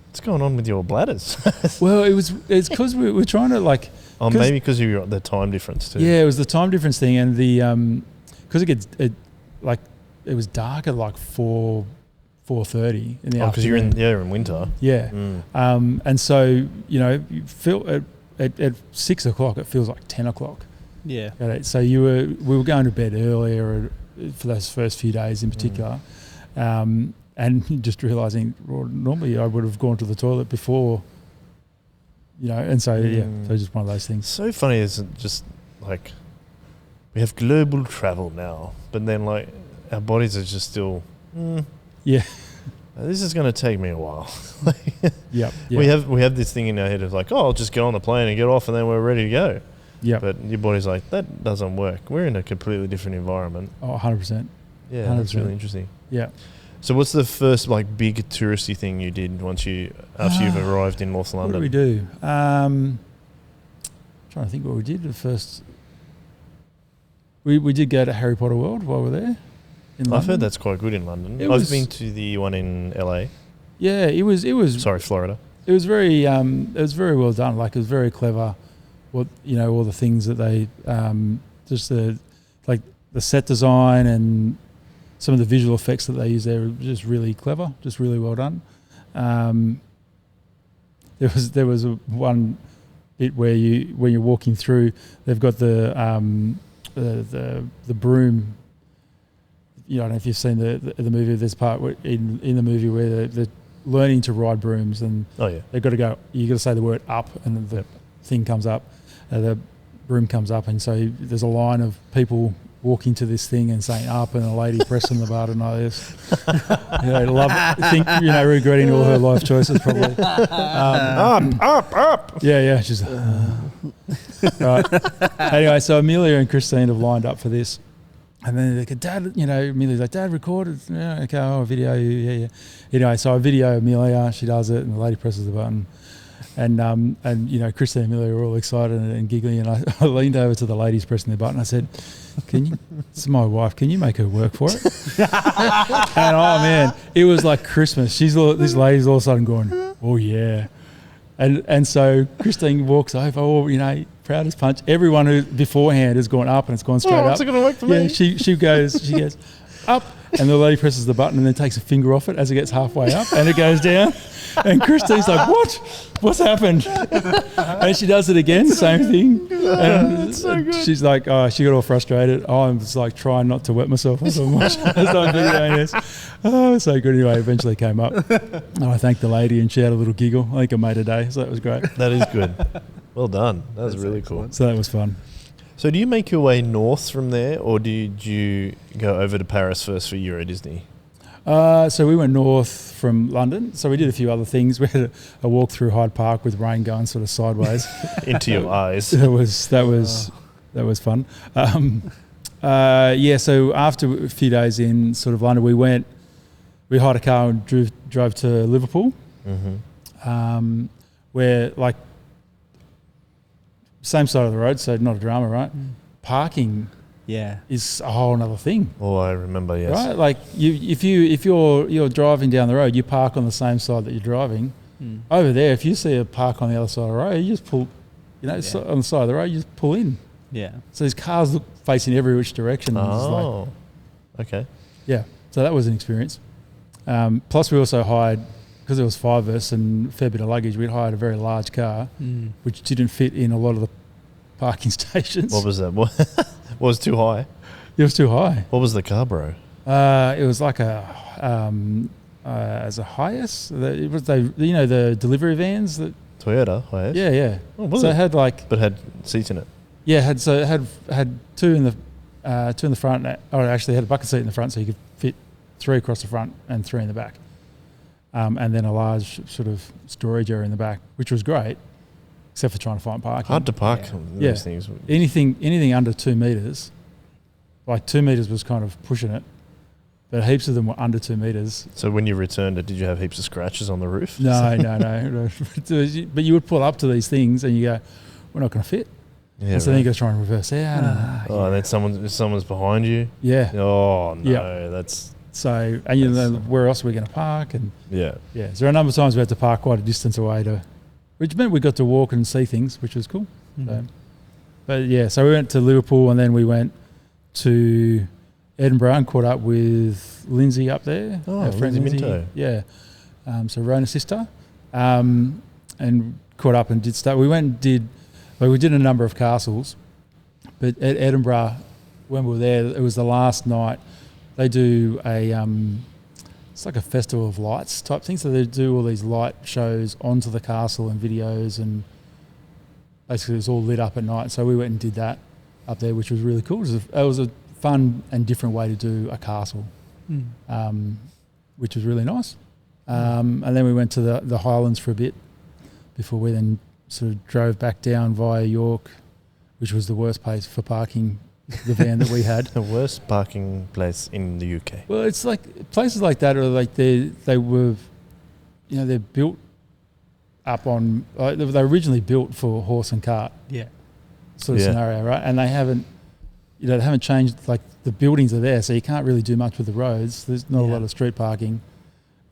What's going on with your bladders? Well, it's because we were trying to like. Maybe because you got the time difference too. Yeah, it was the time difference thing, and the because it was dark at like 4:30 in the afternoon. Because you're in winter. Yeah. And so you feel at 6 o'clock it feels like 10 o'clock. Yeah. So we were going to bed earlier for those first few days in particular, and just realising normally I would have gone to the toilet before. And so so just one of those things. So funny, is it just like we have global travel now, but then like our bodies are just still. This is going to take me a while. Yep. We have this thing in our head of like, I'll just get on the plane and get off, and then we're ready to go. Yeah. But your body's like, that doesn't work. We're in a completely different environment. Oh, 100%. Yeah, 100%. That's really interesting. Yeah. So what's the first like big touristy thing you did after you've arrived in North London? What did we do? Trying to think what we did. First, we did go to Harry Potter World while we were there. I've heard that's quite good in London. I've been to the one in LA. Yeah, it was. Sorry, Florida. It was very well done. Like it was very clever. What all the things that they just the set design and some of the visual effects that they use there were just really clever, just really well done. There was one bit where when you're walking through, they've got the broom. I don't know if you've seen the movie. There's a part in the movie where they're learning to ride brooms, and they've got to go. You got to say the word up, and then the thing comes up, the broom comes up, and so there's a line of people walking to this thing and saying up, and a lady pressing the button like this. Regretting all her life choices probably. Up. Yeah. She's right. Anyway, so Amelia and Christine have lined up for this. And then they go, Dad, Amelia's like, Dad, recorded. Yeah, okay, I'll video you. Yeah. Anyway, so I video Amelia, she does it, and the lady presses the button. And Christine and Amelia were all excited and giggling, and I leaned over to the ladies pressing the button. I said, this is my wife, can you make her work for it? And oh man, it was like Christmas. This lady's all of a sudden going, oh yeah. And so Christine walks over, proud as punch. Everyone who beforehand has gone up and it's gone straight up. What's it going to work for me? Yeah, she goes up, and the lady presses the button and then takes a finger off it as it gets halfway up, and it goes down. And Christine's like, what's happened? And she does it again, same thing. And so good. She's like, she got all frustrated. I'm just like trying not to wet myself so much as I'm videoing this. Oh, so good. Anyway, eventually came up. And I thanked the lady, and she had a little giggle. I think I made her day, so that was great. That is good. Well done. That's really excellent. Cool. So that was fun. So do you make your way north from there, or did you go over to Paris first for Euro Disney? So we went north from London. So we did a few other things. We had a walk through Hyde Park with rain going sort of sideways into your eyes. That was fun. So after a few days in sort of London, we hired a car and drove to Liverpool, where like same side of the road, so not a drama, right? Parking. Yeah, is a whole other thing. Oh, I remember, yes. Right, like if you're driving down the road, you park on the same side that you're driving. Over there, if you see a park on the other side of the road, you just pull. On the side of the road, you just pull in. Yeah. So these cars look facing every which direction. Oh, okay. Yeah. So that was an experience. Plus, we also hired, because there was 5 of us and a fair bit of luggage, we'd hired a very large car, which didn't fit in a lot of the parking stations. What was that? What was too high? It was too high. What was the car, bro? It was like as a Hiace. It was the delivery vans that Toyota Hiace. Yeah. Oh, was so it? It had but had seats in it. Yeah, had 2 in the front. Or actually had a bucket seat in the front, so you could fit 3 across the front and 3 in the back. And then a large sort of storage area in the back, which was great, except for trying to find parking. Hard to park those things. Anything under 2 meters, like 2 meters was kind of pushing it. but heaps of them were under 2 meters. So when you returned it, did you have heaps of scratches on the roof? No. But you would pull up to these things and you go, we're not going to fit. Yeah, and so then you got to try and reverse out. And then someone's behind you. Yeah. Oh no, Yeah. that's So, and you know, where else are we going to park? And yeah. so there are a number of times we had to park quite a distance away which meant we got to walk and see things, which was cool. So, but yeah, so we went to Liverpool and then we went to Edinburgh and caught up with Lindsay up there. Oh, our friend Lindsay Minto. Yeah. So Rona's sister. And caught up and did stuff. We did a number of castles, but at Edinburgh, when we were there, it was the last night. They do it's like a festival of lights type thing. So they do all these light shows onto the castle and videos, and basically it's all lit up at night. So we went and did that up there, which was really cool. It was a fun and different way to do a castle, which was really nice. And then we went to the Highlands for a bit before we then sort of drove back down via York, which was the worst place for parking the van that we had. The worst parking place in the UK. Well, it's like places like that are like they were, they're built up on, they were originally built for horse and cart sort of scenario, right? And they haven't changed, like the buildings are there, so you can't really do much with the roads. There's not a lot of street parking.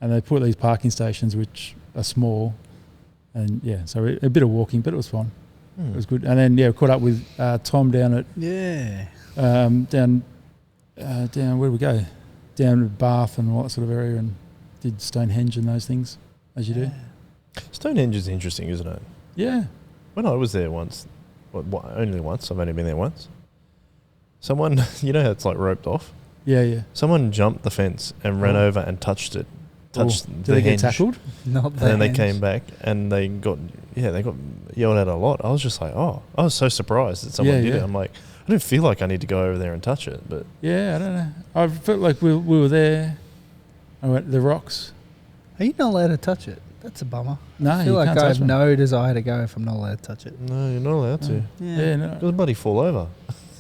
And they put these parking stations which are small. And so a bit of walking, but it was fun. It was good. And then caught up with Tom down at down where did we go? Down at Bath and all that sort of area, and did Stonehenge and those things as you do. Stonehenge is interesting, isn't it? Yeah. When I was there once, only once. I've only been there once. Someone, you know how it's like roped off. Yeah. Someone jumped the fence and ran over and touched it. Did they get tackled? Not and then they came back and they got yelled at a lot. I was just like, I was so surprised that someone did it. I'm like, I didn't feel like I need to go over there and touch it, but I don't know. I felt like we were there. I went the rocks. Are you not allowed to touch it? That's a bummer. No, I feel you like can't I touch have one. no desire to go if I'm not allowed to touch it. no, you're not allowed to. Yeah, no. Because buddy fall over.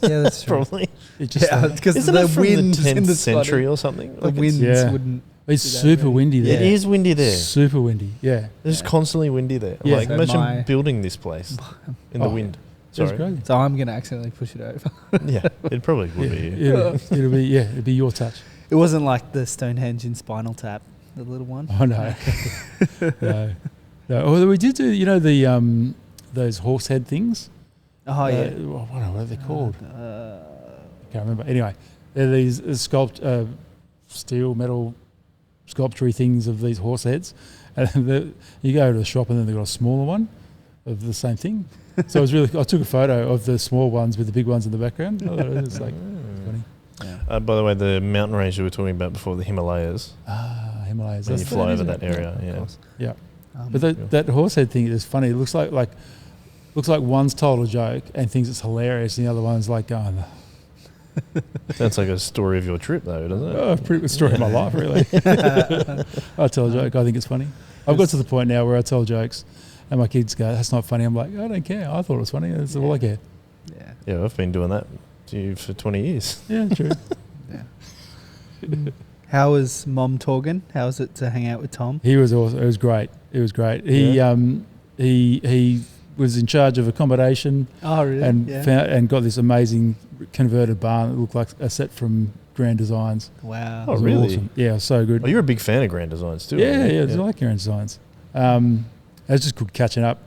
Yeah, that's true. Probably. It just because Isn't the it from wind the 10th in the century or something? The Like winds wouldn't. it's do that super really. windy there. It is windy there. Super windy. Yeah. It's constantly windy there. Yeah. Like So imagine building this place in the wind. That's Sorry. great. So I'm going to accidentally push it over. Yeah, it probably would be. It'll be your touch. It wasn't like the Stonehenge in Spinal Tap, the little one. Oh no. No. Although we did do, the those horse head things. Oh yeah. What are they called? Can't remember. Anyway, they're these steel metal sculpture things of these horse heads, and you go to the shop and then they've got a smaller one of the same thing. So it was really. I took a photo of the small ones with the big ones in the background. It's like funny. Yeah. By the way, the mountain range we were talking about before, the Himalayas. Himalayas. When you fly over isn't that it? area, Yeah. But that horse head thing is funny. It looks like one's told a joke and thinks it's hilarious, and the other one's like going. Sounds like a story of your trip, though, doesn't it? Oh, pretty good story of my life, really. I tell a joke. I think it's funny. I've got to the point now where I tell jokes, and my kids go, "That's not funny." I'm like, "I don't care. I thought it was funny. That's all I care." Yeah, I've been doing that to you for 20 years. Yeah, true. How was Mom Torgan? How was it to hang out with Tom? He was awesome. It was great. He was in charge of accommodation. Oh, really? And got this amazing converted barn that looked like a set from Grand Designs. Wow. Oh, really? Awesome. Yeah, so good. Oh, you're a big fan of Grand Designs too. Yeah, I like Grand Designs. It was just good catching up.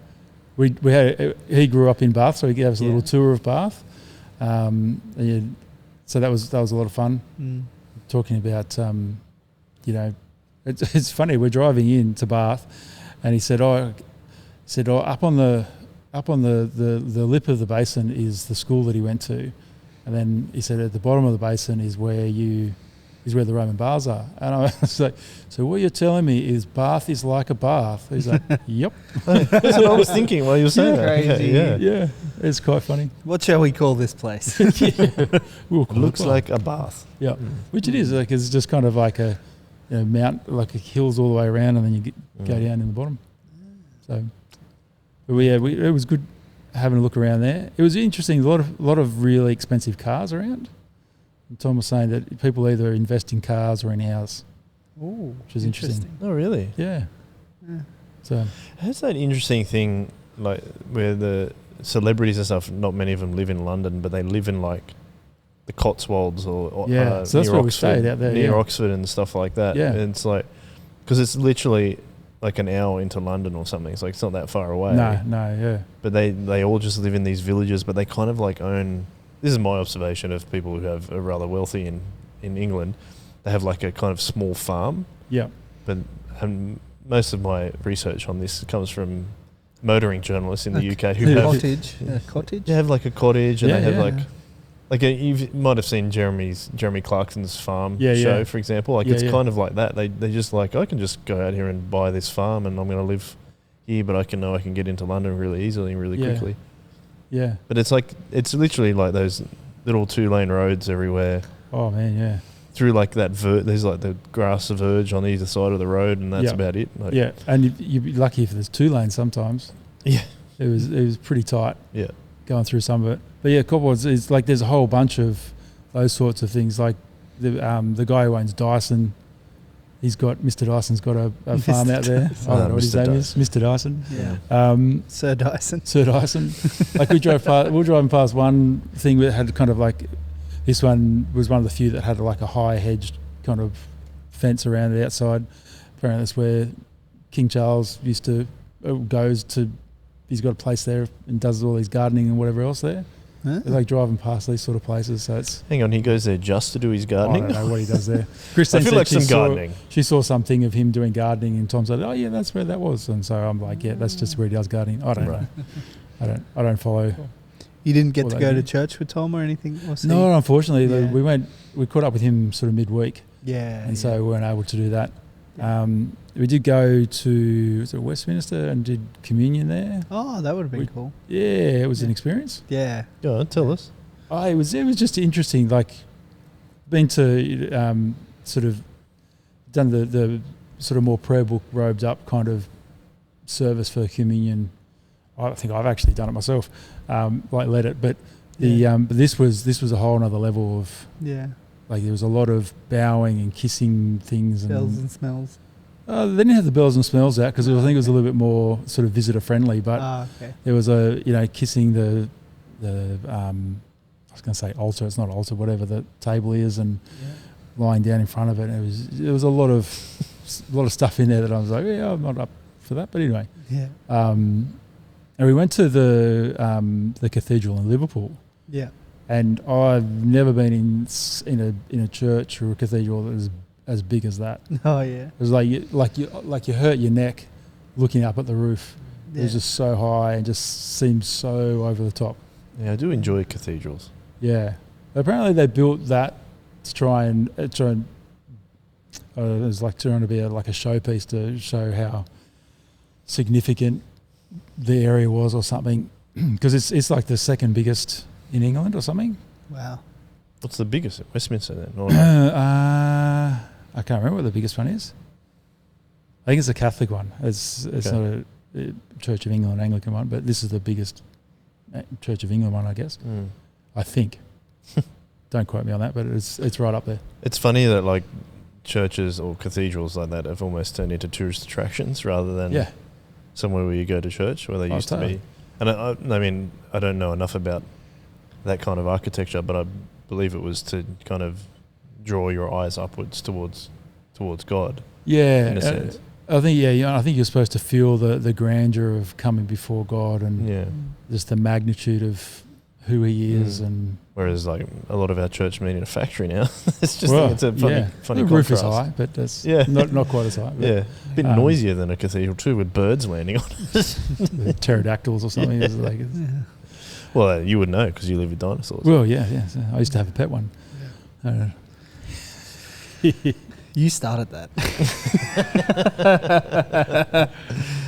He grew up in Bath, so he gave us a little tour of Bath. So that was a lot of fun. Talking about, it's funny. We're driving into Bath, and he said, up on the lip of the basin is the school that he went to, and then he said at the bottom of the basin is where the Roman baths are. And I was like, so what you're telling me is Bath is like a bath? He's like, yep. That's what I was thinking while you were saying that. Crazy. Yeah, it's quite funny. What shall we call this place? We'll call Looks it bath. like a bath. Yeah, which it is. Like it's just kind of like a mount, like a hills all the way around, and then you go down in the bottom. So, but it was good having a look around there. It was interesting. A lot of really expensive cars around. And Tom was saying that people either invest in cars or in houses, Ooh, which is interesting. Oh, really? Yeah. Yeah. So Has that interesting thing, like where the celebrities and stuff, not many of them live in London, but they live in like the Cotswolds or Yeah, so that's near where we Oxford, stayed out there, near yeah. Oxford and stuff like that. Yeah. And it's like, because it's literally like an hour into London or something. It's like it's not that far away. no, yeah. But they all just live in these villages, but they kind of like own. This is my observation of people who have are rather wealthy in England. They have like a kind of small farm. Yeah. But most of my research on this comes from motoring journalists in the UK who have cottage. they have like a cottage and Yeah, they have yeah. you might have seen Jeremy Clarkson's farm Yeah, show, yeah. for example. Like Yeah, it's yeah. kind of like that. They just like, I can just go out here and buy this farm and I'm going to live here, but I can get into London really easily and really Yeah. quickly. Yeah. But it's like, it's literally like those little 2-lane roads everywhere Oh man, yeah. through like that there's like the grass verge on either side of the road and that's Yeah. about it. Like, Yeah. And you'd be lucky if there's 2 lanes sometimes. Yeah. It was pretty tight. Yeah. Going through some of it. But yeah, Cotswolds is like there's a whole bunch of those sorts of things. Like the guy who owns Dyson, Mr. Dyson's got a farm out there. I don't know what his Mr. name is. Mr. Dyson. Yeah. Sir Dyson. Sir Dyson. Like we were driving past one thing that had kind of like, this one was one of the few that had like a high hedged kind of fence around the outside. Apparently that's where King Charles he's got a place there and does all his gardening and whatever else there. Huh? They're like driving past these sort of places, so it's. Hang on, he goes there just to do his gardening? I don't know what he does there. Christine I feel said like some gardening. She saw something of him doing gardening, and Tom said, "Oh yeah, that's where that was." And so I'm like, "Yeah, that's just where he does gardening." I don't know. I don't follow. You didn't get What to they go to do. church with Tom or anything? Was he? No, unfortunately, Yeah. we caught up with him sort of midweek, Yeah. and so we weren't able to do that. We did go to Westminster and did communion there. Oh, that would have been cool. Yeah, it was an experience. Yeah. Go on, tell us. It was just interesting. Like, been to sort of done the sort of more prayer book robed up kind of service for communion. I think I've actually done it myself, like led it. But but this was a whole other level of like there was a lot of bowing and kissing things and Bells and smells. they didn't have the bells and smells out because I think it was a little bit more sort of visitor friendly. But Okay. there was kissing the I was going to say altar. It's not altar, whatever the table is, and lying down in front of it. There was a lot of stuff in there that I was like, yeah, I'm not up for that. But anyway, Yeah. and we went to the cathedral in Liverpool. Yeah. And I've never been in a church or a cathedral that was as big as that. Oh yeah. It was like you hurt your neck looking up at the roof. It was just so high and just seemed so over the top. Yeah, I do enjoy cathedrals. Yeah. Apparently they built that to try and it was like trying to be a showpiece to show how significant the area was or something, because it's like the second biggest in England or something. Wow. What's the biggest? Westminster then? Or I can't remember what the biggest one is. I think it's a Catholic one. It's Okay. not a Church of England Anglican one, but this is the biggest Church of England one, I guess. I think. Don't quote me on that, but it's right up there. It's funny that like churches or cathedrals like that have almost turned into tourist attractions rather than somewhere where you go to church, where they used to be. And I mean, I don't know enough about that kind of architecture, but I believe it was to kind of draw your eyes upwards towards God. Yeah, in a sense. I think I think you're supposed to feel the grandeur of coming before God and just the magnitude of who He is. And whereas like a lot of our church meet in a factory now. It's just well, it's a funny the contrast. roof is high, but that's not quite as high. But, a bit noisier than a cathedral too, with birds landing on it. Pterodactyls or something. It's like, Well, you would know because you live with dinosaurs. well, yeah. So I used to have a pet one. You started that.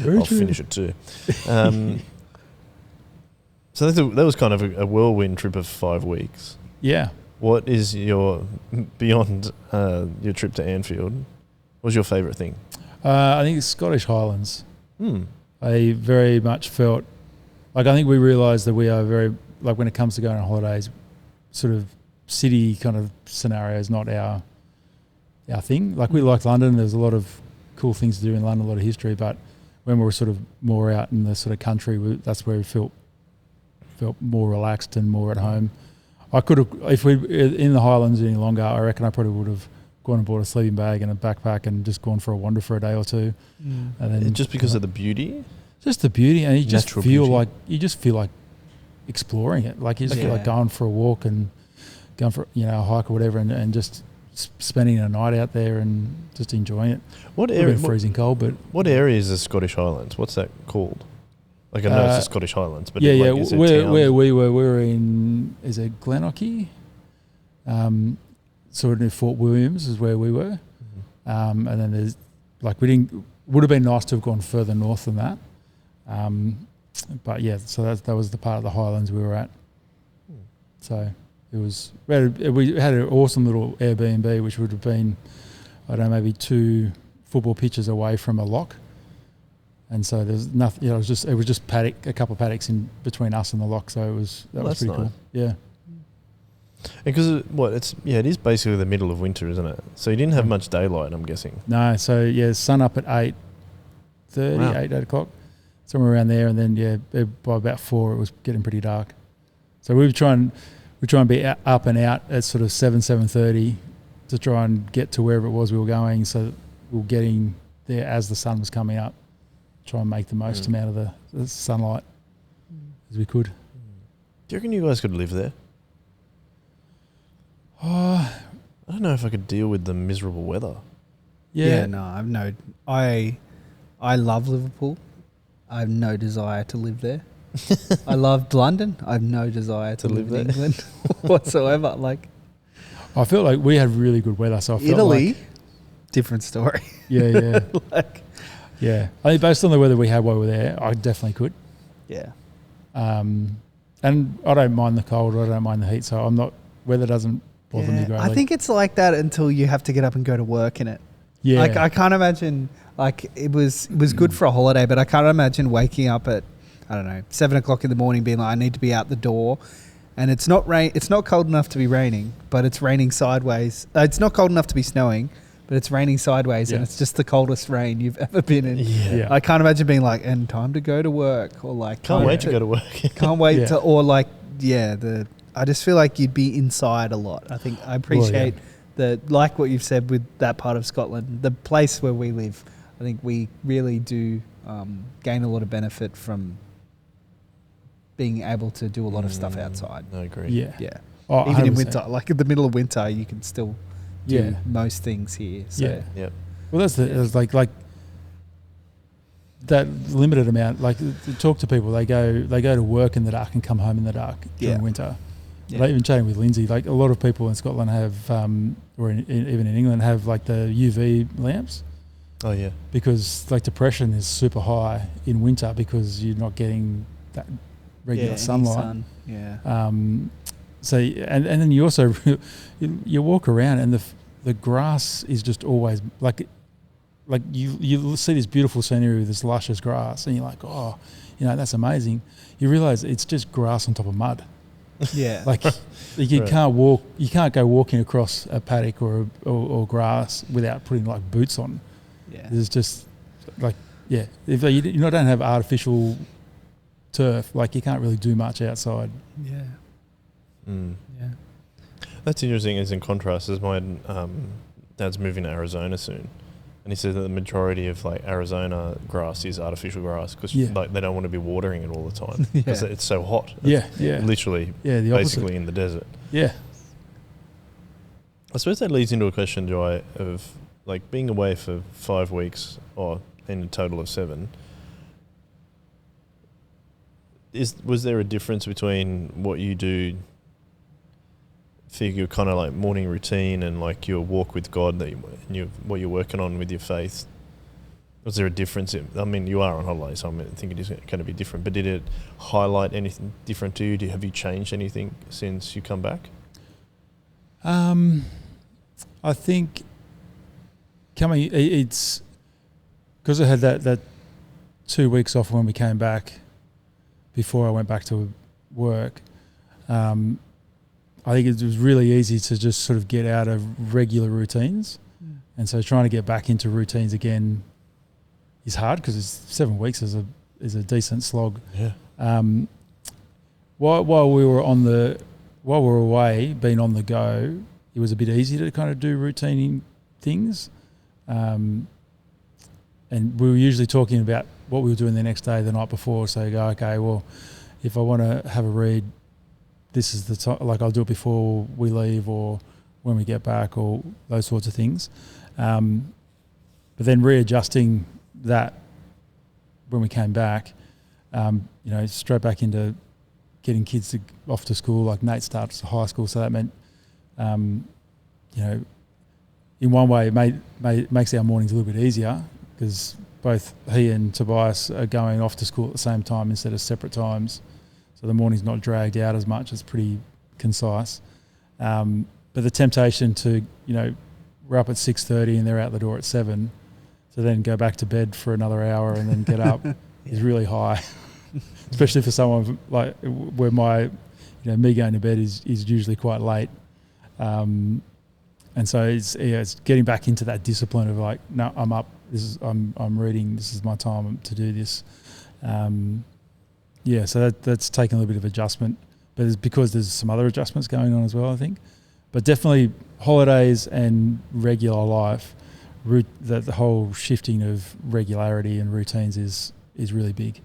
I'll finish it too. So that was kind of a whirlwind trip of 5 weeks. Yeah. What is beyond your trip to Anfield, what was your favourite thing? I think it's Scottish Highlands. I very much felt, I think we realised that we are very, when it comes to going on holidays, sort of city kind of scenario is not our thing. Like we like London. There's a lot of cool things to do in London, a lot of history. But when we were sort of more out in the sort of country, that's where we felt more relaxed and more at home. I could have, if we in the Highlands any longer, I reckon I probably would have gone and bought a sleeping bag and a backpack and just gone for a wander for a day or two. Mm. And then just because of the beauty? Just the beauty, and you just Natural feel beauty. like exploring it. Like you just feel like Yeah. going for a walk and going for a hike or whatever, and just spending a night out there and just enjoying it. What Area? area? Freezing cold, but What area is the Scottish Highlands? What's that called? Like I know it's the Scottish Highlands, but yeah. is there Where towns? we were in, is it Glenorchy? Sort of near Fort Williams is where we were. Mhm. And then there's would have been nice to have gone further north than that. But yeah, so that was the part of the Highlands we were at. So it was, we had an awesome little Airbnb, which would have been, I don't know, maybe 2 football pitches away from a lock. And so there's nothing, it was just a couple of paddocks in between us and the lock. So that was That's pretty cool. nice. Yeah. Because it is basically the middle of winter, isn't it? So you didn't have much daylight, I'm guessing. No, so yeah, sun up at 8:30, Wow. 8 o'clock, somewhere around there, and then by about 4 it was getting pretty dark. So we try and be up and out at sort of 7:30 to try and get to wherever it was we were going. So we were getting there as the sun was coming up. Try and make the most amount of the sunlight as we could. Do you reckon you guys could live there? Oh, I don't know if I could deal with the miserable weather. yeah. No, I love Liverpool. I have no desire to live there. I loved London. I have no desire to live in there? England whatsoever. Like I felt like we had really good weather. So I felt Italy, like, different story. yeah. Like, Yeah. I think based on the weather we had while we were there, I definitely could. yeah. And I don't mind the cold. I don't mind the heat. So weather doesn't bother me greatly. I think it's like that until you have to get up and go to work in it. yeah. Like I can't imagine. Like it was good for a holiday, but I can't imagine waking up at 7 o'clock in the morning, being like, I need to be out the door, and it's not rain. It's not cold enough to be raining, but it's raining sideways. It's not cold enough to be snowing, but it's raining sideways, and Yeah. it's just the coldest rain you've ever been in. Yeah. I can't imagine being like, and time to go to work, or like Can't wait to go to work. can't wait Yeah. to, or like, I just feel like you'd be inside a lot. I think I appreciate like what you've said with that part of Scotland, the place where we live. I think we really do gain a lot of benefit from being able to do a lot of stuff outside. I agree. Yeah. Yeah. Oh, Even in 100%. winter, like in the middle of winter, you can still do Yeah. most things here. So. Yeah. Yep. Well, that's like that limited amount. Like to talk to people, they go to work in the dark and come home in the dark during Yeah. winter. Yeah. Like even chatting with Lindsay, like a lot of people in Scotland have, or even in England, have like the UV lamps Oh yeah. because like depression is super high in winter because you're not getting that regular any sunlight. sun. Yeah. So and then you also you walk around and the grass is just always like you see this beautiful scenery with this luscious grass and you're like, oh, that's amazing. You realise it's just grass on top of mud. Yeah. Like you Right. can't go walking across a paddock or grass without putting like boots on. yeah. There's just like if you don't have artificial turf, like you can't really do much outside. Yeah. Mm. Yeah. That's interesting. As in contrast, as my dad's moving to Arizona soon, and he said that the majority of like Arizona grass is artificial grass because like they don't want to be watering it all the time because it's so hot. Yeah. Literally, Yeah, the opposite. basically in the desert. Yeah. I suppose that leads into a question, Joy, of like being away for 5 weeks or in a total of 7. Was there a difference between what you do for your kind of like morning routine and like your walk with God what you're working on with your faith? Was there a difference? I mean, you are on holiday, so I think it is going to be different. But did it highlight anything different to you? Have you changed anything since you come back? I think it's because I had that 2 weeks off when we came back before I went back to work. I think it was really easy to just sort of get out of regular routines. And so trying to get back into routines again is hard because 7 weeks is a decent slog. Yeah. While we were away, being on the go, it was a bit easier to kind of do routine things. And we were usually talking about what we were doing the next day, the night before. So you go, okay, well, if I want to have a read, this is the time, like I'll do it before we leave or when we get back or those sorts of things. But then readjusting that when we came back, straight back into getting kids off to school. Like Nate starts high school, so that meant, in one way it makes our mornings a little bit easier because both he and Tobias are going off to school at the same time instead of separate times. So the morning's not dragged out as much. It's pretty concise. But the temptation to, we're up at 6:30 and they're out the door at 7, to then go back to bed for another hour and then get up is really high, especially for someone like where me going to bed is usually quite late. And so it's getting back into that discipline of like, no, I'm up. I'm reading. This is my time to do this. So that's taken a little bit of adjustment, but it's because there's some other adjustments going on as well, I think. But definitely holidays and regular life, the whole shifting of regularity and routines is really big,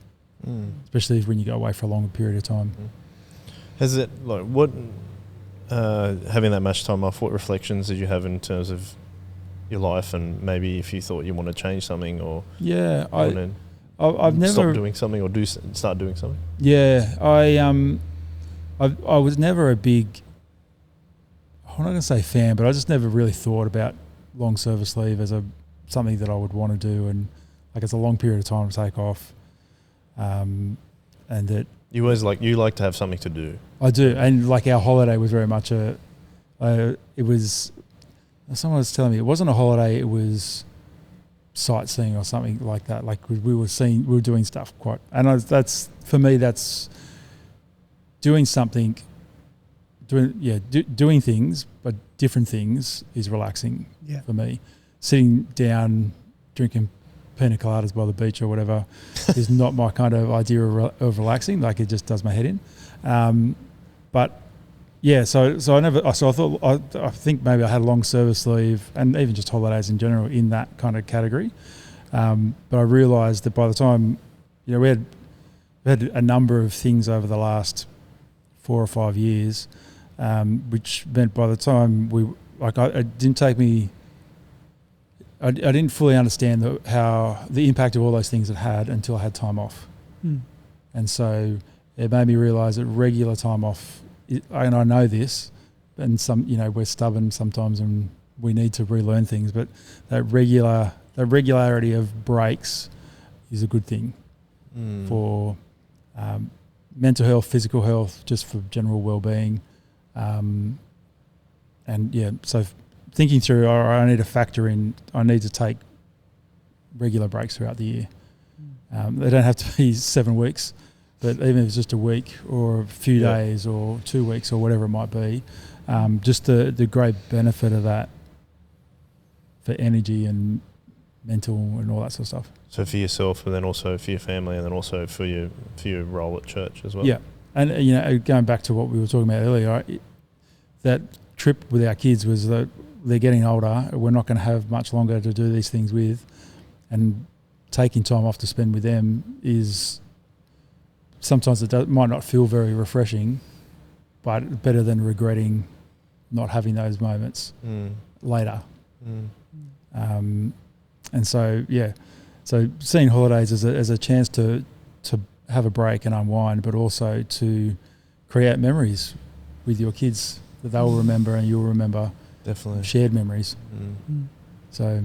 especially when you go away for a longer period of time. Has it, like, what, having that much time off, what reflections did you have in terms of your life, and maybe if you thought you want to change something or I've never stop doing something or start doing something? Yeah, I was never a big, I'm not going to say fan, but I just never really thought about long service leave as something that I would want to do, and like it's a long period of time to take off, and that you like to have something to do. I do, and like our holiday was very much it was. Someone was telling me it wasn't a holiday; it was sightseeing or something like that. Like we were doing stuff quite, and that's for me. That's doing something. Doing things, but different things is relaxing for me. Sitting down, drinking pina coladas by the beach or whatever is not my kind of idea of relaxing. Like it just does my head in. I think maybe I had a long service leave and even just holidays in general in that kind of category. But I realised that by the time, we had a number of things over the last 4 or 5 years. Which meant by the time it didn't take me. I didn't fully understand the impact of all those things it had until I had time off, and so it made me realise that regular time off. And I know this, and we're stubborn sometimes, and we need to relearn things. But that regularity of breaks is a good thing for mental health, physical health, just for general well-being. So thinking through, I need to factor in, I need to take regular breaks throughout the year. They don't have to be 7 weeks, but even if it's just a week or a few days or 2 weeks or whatever it might be, just the great benefit of that for energy and mental and all that sort of stuff. So for yourself, and then also for your family, and then also for your role at church as well. Yeah. And, going back to what we were talking about earlier, that trip with our kids was that they're getting older. We're not going to have much longer to do these things with. And taking time off to spend with them is sometimes might not feel very refreshing, but better than regretting not having those moments later. And so, so seeing holidays as a chance to have a break and unwind, but also to create memories with your kids that they'll remember and you'll remember. Definitely. Shared memories. So,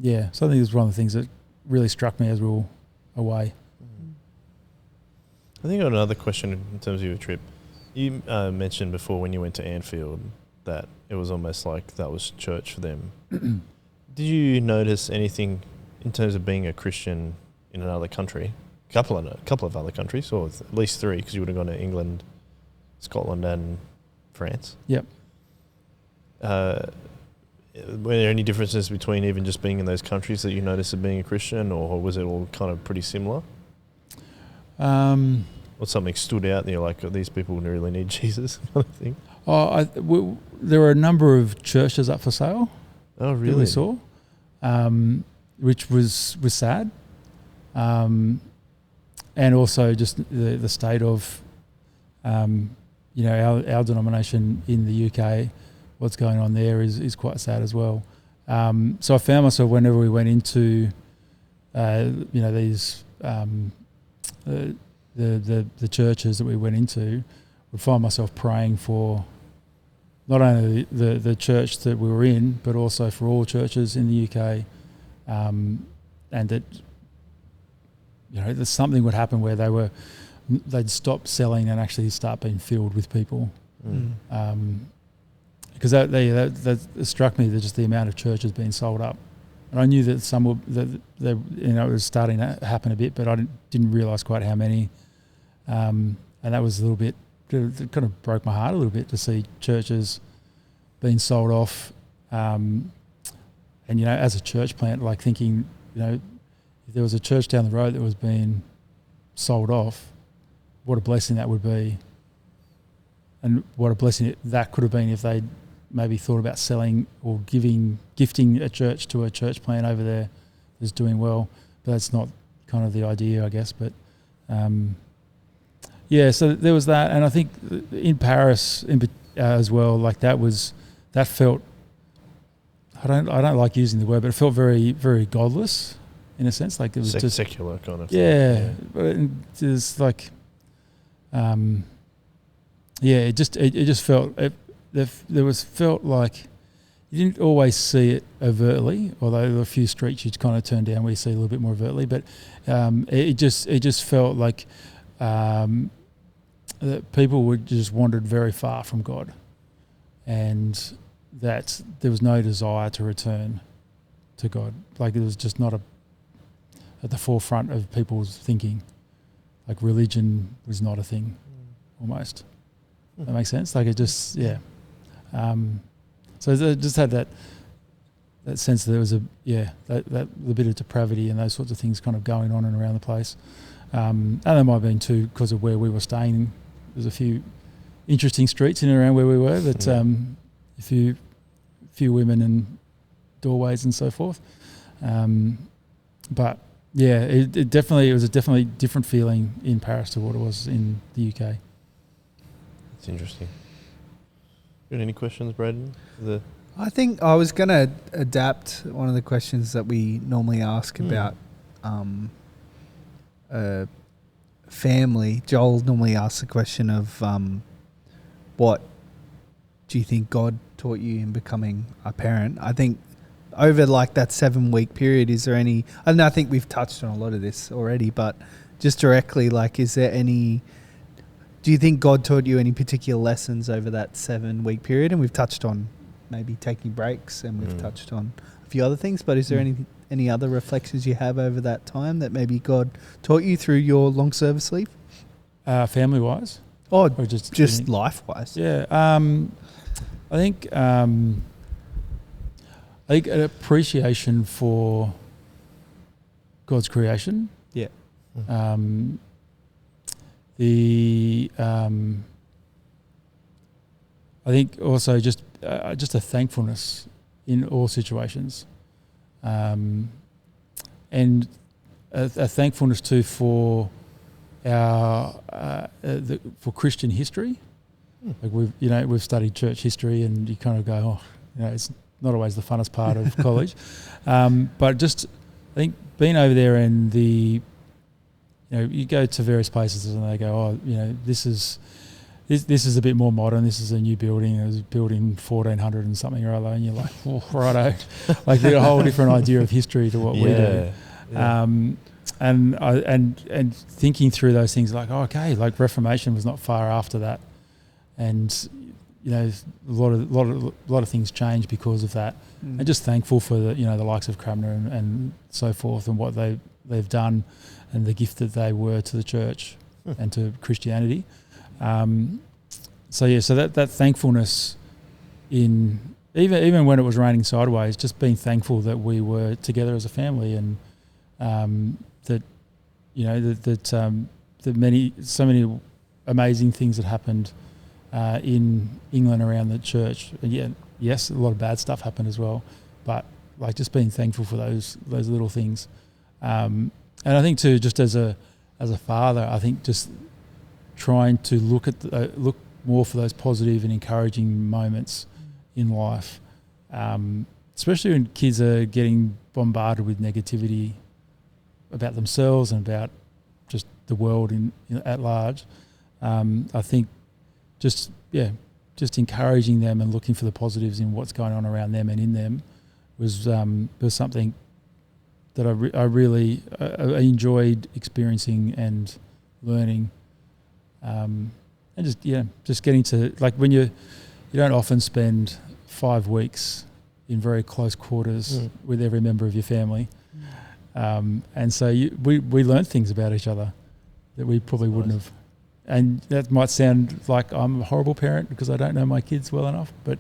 so I think it was one of the things that really struck me as we were away. I think I got another question in terms of your trip. You mentioned before when you went to Anfield that it was almost like that was church for them. Did you notice anything in terms of being a Christian in another country? A couple of other countries, or at least 3, because you would have gone to England, Scotland, and France. Yep. Were there any differences between even just being in those countries that you noticed of being a Christian, or was it all kind of pretty similar? Or something stood out and you're like, oh, these people really need Jesus, kind of thing? There were a number of churches up for sale. Oh, really? That we saw, which was sad. And also just the state of, our denomination in the UK, what's going on there is quite sad as well. So I found myself whenever we went into, these the churches that we went into, would find myself praying for not only the church that we were in, but also for all churches in the UK, and that that something would happen where they'd stop selling and actually start being filled with people. Because that struck me, that just the amount of churches being sold up, and I knew that some it was starting to happen a bit, but I didn't realise quite how many, and that was a little bit. It kind of broke my heart a little bit to see churches being sold off, and as a church plant, like thinking, if there was a church down the road that was being sold off, what a blessing that would be, and what a blessing that could have been if they'd maybe thought about selling or gifting a church to a church plant over there that's doing well. But that's not kind of the idea, I guess. But so there was that, and I think in Paris as well, like that felt. I don't like using the word, but it felt very, very godless in a sense. Like it was just secular kind of thing. Yeah, but it was like, it just felt felt like you didn't always see it overtly, although there were a few streets you'd kind of turn down where you see a little bit more overtly. But it just felt like that people would just wandered very far from God, and that there was no desire to return to God. Like it was just not at the forefront of people's thinking. Like religion was not a thing, almost. That makes sense. Like it just, yeah. So it just had that sense that there was that the bit of depravity and those sorts of things kind of going on and around the place. And there might have been too because of where we were staying. There's a few interesting streets in and around where we were, but a few women and doorways and so forth. But yeah, it was a definitely different feeling in Paris to what it was in the UK. It's interesting. Got any questions, Braden? I think I was going to adapt one of the questions that we normally ask about family. Joel normally asks the question of what do you think God taught you in becoming a parent? I think over like that 7-week period, is there any, I think we've touched on a lot of this already, but just directly, like, is there any, do you think God taught you any particular lessons over that 7-week period? And we've touched on maybe taking breaks, and we've touched on a few other things, but is there any other reflections you have over that time that maybe God taught you through your long service leave? Family-wise? Or just life-wise? Yeah. I think an appreciation for God's creation. Yeah. I think also just a thankfulness in all situations, and a thankfulness too for for Christian history. Like we've studied church history, and you kind of go, it's not always the funnest part of college, but just I think being over there and you go to various places and they go, this is a bit more modern. This is a new building. It was built in 1400 and something or other, and you're like, oh, righto, like a whole different idea of history to what we do. Yeah. And thinking through those things, like, like Reformation was not far after that, and a lot of things changed because of that, and just thankful for the likes of Cranmer and so forth, and what they've done, and the gift that they were to the church and to Christianity. so that thankfulness in even when it was raining sideways, just being thankful that we were together as a family, and that so many amazing things that happened in England around the church. And yeah, yes, a lot of bad stuff happened as well, but like just being thankful for those little things. And I think too, just as a father, I think just trying to look more for those positive and encouraging moments in life, especially when kids are getting bombarded with negativity about themselves and about just the world at large. I think just encouraging them and looking for the positives in what's going on around them and in them was something that I really enjoyed experiencing and learning, and just getting to, like, when you don't often spend 5 weeks in very close quarters with every member of your family, and so we learned things about each other that we probably wouldn't have. And that might sound like I'm a horrible parent because I don't know my kids well enough, but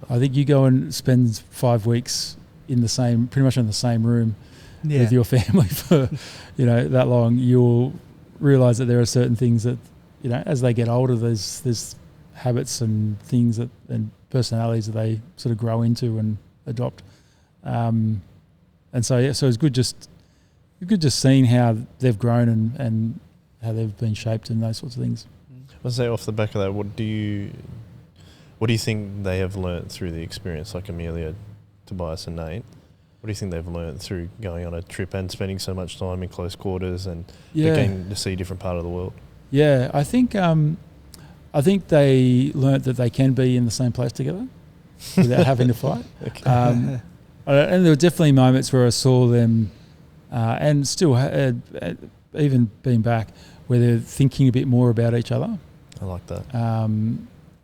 I think you go and spend 5 weeks pretty much in the same room with your family for, that long, you'll realise that there are certain things that, as they get older, there's habits and things and personalities that they sort of grow into and adopt. And so it's good just seeing how they've grown and how they've been shaped and those sorts of things. I'll say off the back of that, what do you think they have learnt through the experience, like Amelia, Tobias and Nate? What do you think they've learnt through going on a trip and spending so much time in close quarters and getting to see a different part of the world? Yeah, I think they learnt that they can be in the same place together without having to fight. Okay. And there were definitely moments where I saw them, and still even being back, where they're thinking a bit more about each other. I like that.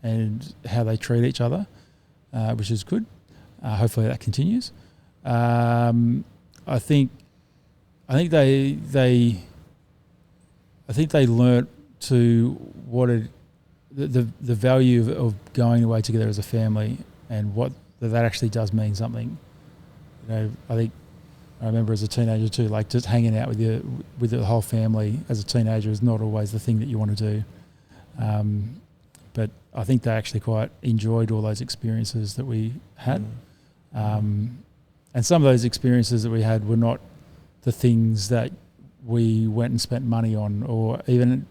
And how they treat each other, which is good. Hopefully that continues. I think they learnt to the value of going away together as a family, and what that actually does mean something. I think I remember as a teenager too, like just hanging out with the whole family as a teenager is not always the thing that you want to do. But I think they actually quite enjoyed all those experiences that we had. And some of those experiences that we had were not the things that we went and spent money on, or even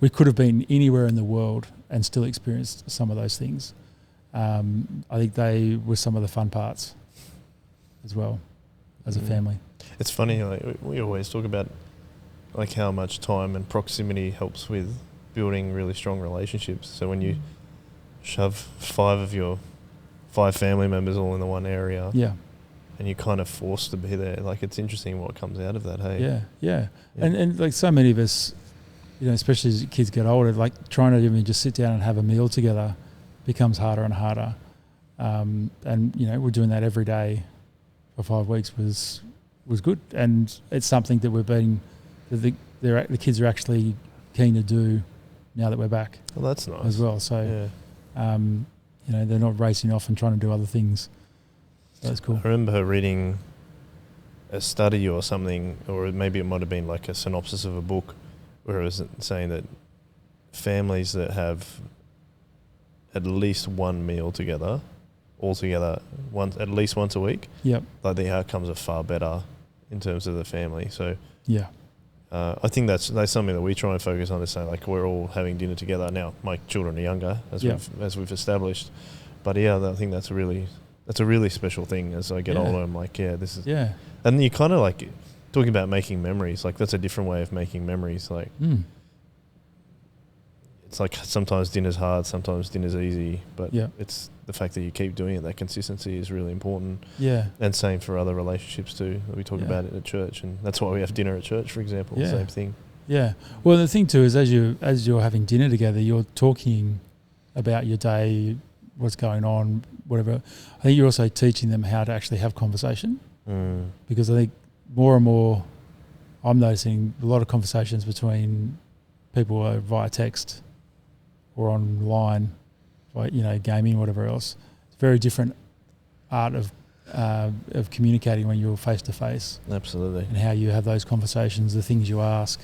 we could have been anywhere in the world and still experienced some of those things. I think they were some of the fun parts as well as a family. It's funny, like, we always talk about like how much time and proximity helps with building really strong relationships. So when you shove 5 of your 5 family members all in the one area, and you're kind of forced to be there, like, it's interesting what comes out of that. Hey, yeah. And like so many of us, especially as kids get older, like trying to even just sit down and have a meal together becomes harder and harder. And we're doing that every day for 5 weeks was good, and it's something that the kids are actually keen to do now that we're back. Well, that's nice as well. So, they're not racing off and trying to do other things. So that's cool. I remember reading a study or something, or maybe it might have been like a synopsis of a book, where it was saying that families that have at least one meal together, all together, at least once a week, like the outcomes are far better in terms of the family. So I think that's something that we try and focus on, is saying, like, we're all having dinner together. Now my children are younger, as we've established, but I think that's a really special thing. As I get older, I'm like, this is and you kind of like talking about making memories, like that's a different way of making memories. Like it's like sometimes dinner's hard, sometimes dinner's easy, but it's the fact that you keep doing it, that consistency is really important. And same for other relationships too, that we talk about it at church, and that's why we have dinner at church, for example. Same thing. Well, the thing too is, as you're having dinner together, you're talking about your day, what's going on, whatever. I think you're also teaching them how to actually have conversation, because I think more and more I'm noticing a lot of conversations between people are via text or online, like, you know, gaming, whatever else. It's very different art of communicating when you're face to face. Absolutely. And how you have those conversations, the things you ask,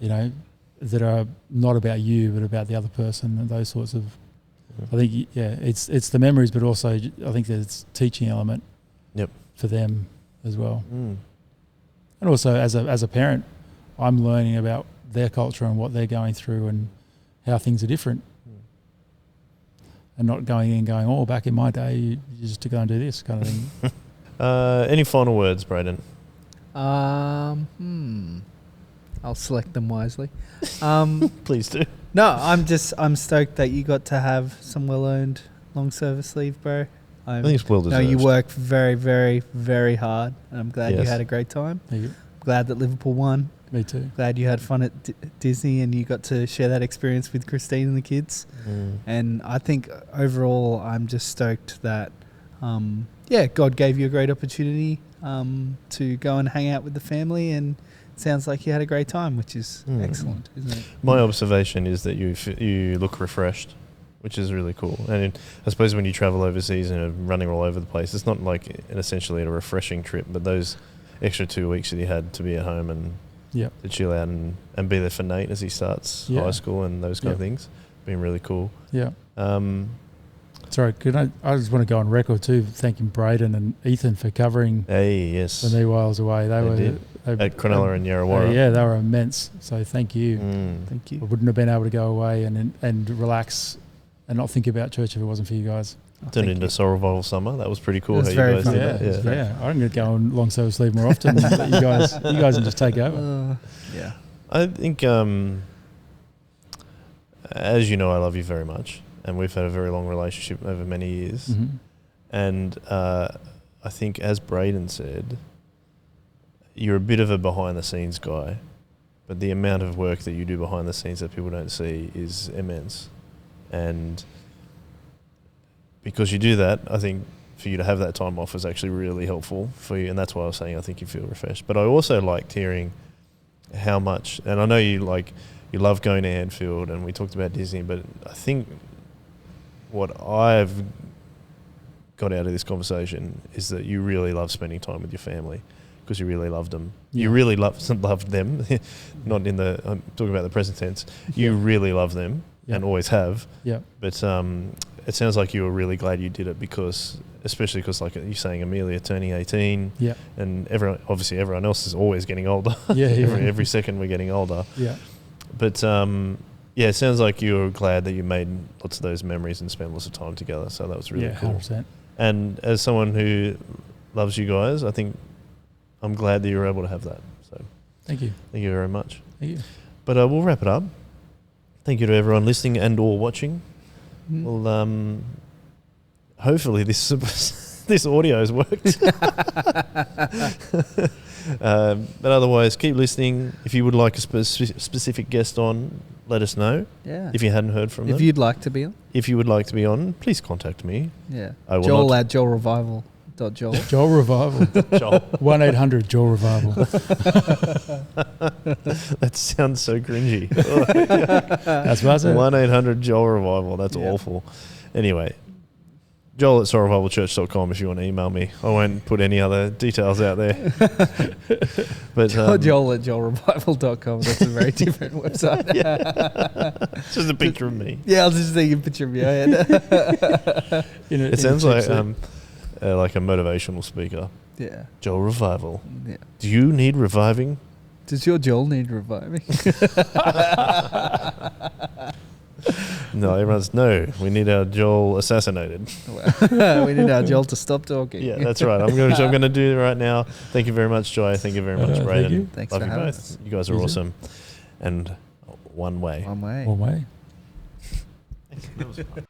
you know, that are not about you but about the other person, and those sorts of. I think it's the memories, but also I think there's teaching element. Yep. For them as well. Mm. And also as a parent, I'm learning about their culture and what they're going through and how things are different. And not going in and going, oh, back in my day, you used to go and do this kind of thing. Any final words, Braden? I'll select them wisely. Please do. No, I'm stoked that you got to have some well-earned long service leave, bro. I think it's well deserved. No, you worked very, very, very hard, and I'm glad you had a great time. Thank you. Glad that Liverpool won. Me too. Glad you had fun at Disney and you got to share that experience with Christine and the kids. And I think overall, I'm just stoked that, God gave you a great opportunity to go and hang out with the family, and it sounds like you had a great time, which is excellent, isn't it? My observation is that you look refreshed, which is really cool. And I suppose when you travel overseas and are running all over the place, it's not like essentially a refreshing trip, but those extra 2 weeks that you had to be at home and to chill out and be there for Nate as he starts high school and those kind of things, been really cool. Yeah. Sorry, I just want to go on record too, thanking Braden and Ethan for covering the New Wales away. They were at Cronulla and Yarrawarrah. They were immense. So thank you. Thank you. I wouldn't have been able to go away and relax and not think about church if it wasn't for you guys. Turned into Soul Revival Summer. That was pretty cool. It was very fun. I'm going to go on long service leave more often. Let you guys can just take over. I think, as you know, I love you very much, and we've had a very long relationship over many years. And I think, as Braden said, you're a bit of a behind the scenes guy, but the amount of work that you do behind the scenes that people don't see is immense. And because you do that, I think for you to have that time off is actually really helpful for you, and that's why I was saying I think you feel refreshed. But I also liked hearing how much, and I know you love going to Anfield, and we talked about Disney, but I think what I've got out of this conversation is that you really love spending time with your family because you really loved them. Yeah. You really loved them, not in the, I'm talking about the present tense. You really love them and always have. Yeah. But it sounds like you were really glad you did it especially because like you're saying, Amelia turning 18 and everyone else is always getting older. Every second we're getting older. Yeah. But it sounds like you were glad that you made lots of those memories and spent lots of time together. So that was really cool. 100%. And as someone who loves you guys, I think I'm glad that you were able to have that. So thank you. Thank you very much. Thank you. But we'll wrap it up. Thank you to everyone listening and or watching. Well, hopefully this audio has worked. But otherwise, keep listening. If you would like a specific guest on, let us know. Yeah. If you hadn't heard from them. If you'd like to be on. If you would like to be on, please contact me. Yeah. Joel at joelrevival.joel. Joel Revival. Joel. 1-800-JOEL Revival. That sounds so cringy. That's what I said. 1-800-JOEL Revival. That's awful. Anyway, Joel at soulrevivalchurch.com if you want to email me. I won't put any other details out there. But Joel at joelrevival.com. That's a very different website. It's just a picture of me. Yeah, I was just thinking a picture of your head. It sounds like a motivational speaker. Yeah. Joel Revival. Yeah. Do you need reviving? Does your Joel need reviving? No, everyone's no. We need our Joel assassinated. We need our Joel to stop talking. Yeah, that's right. I'm going to do it right now. Thank you very much, Joy. Thank you very much, Braden. Thank you. Thanks Love for you having both. us. You guys are awesome. And one way. One way. One way. That was fun.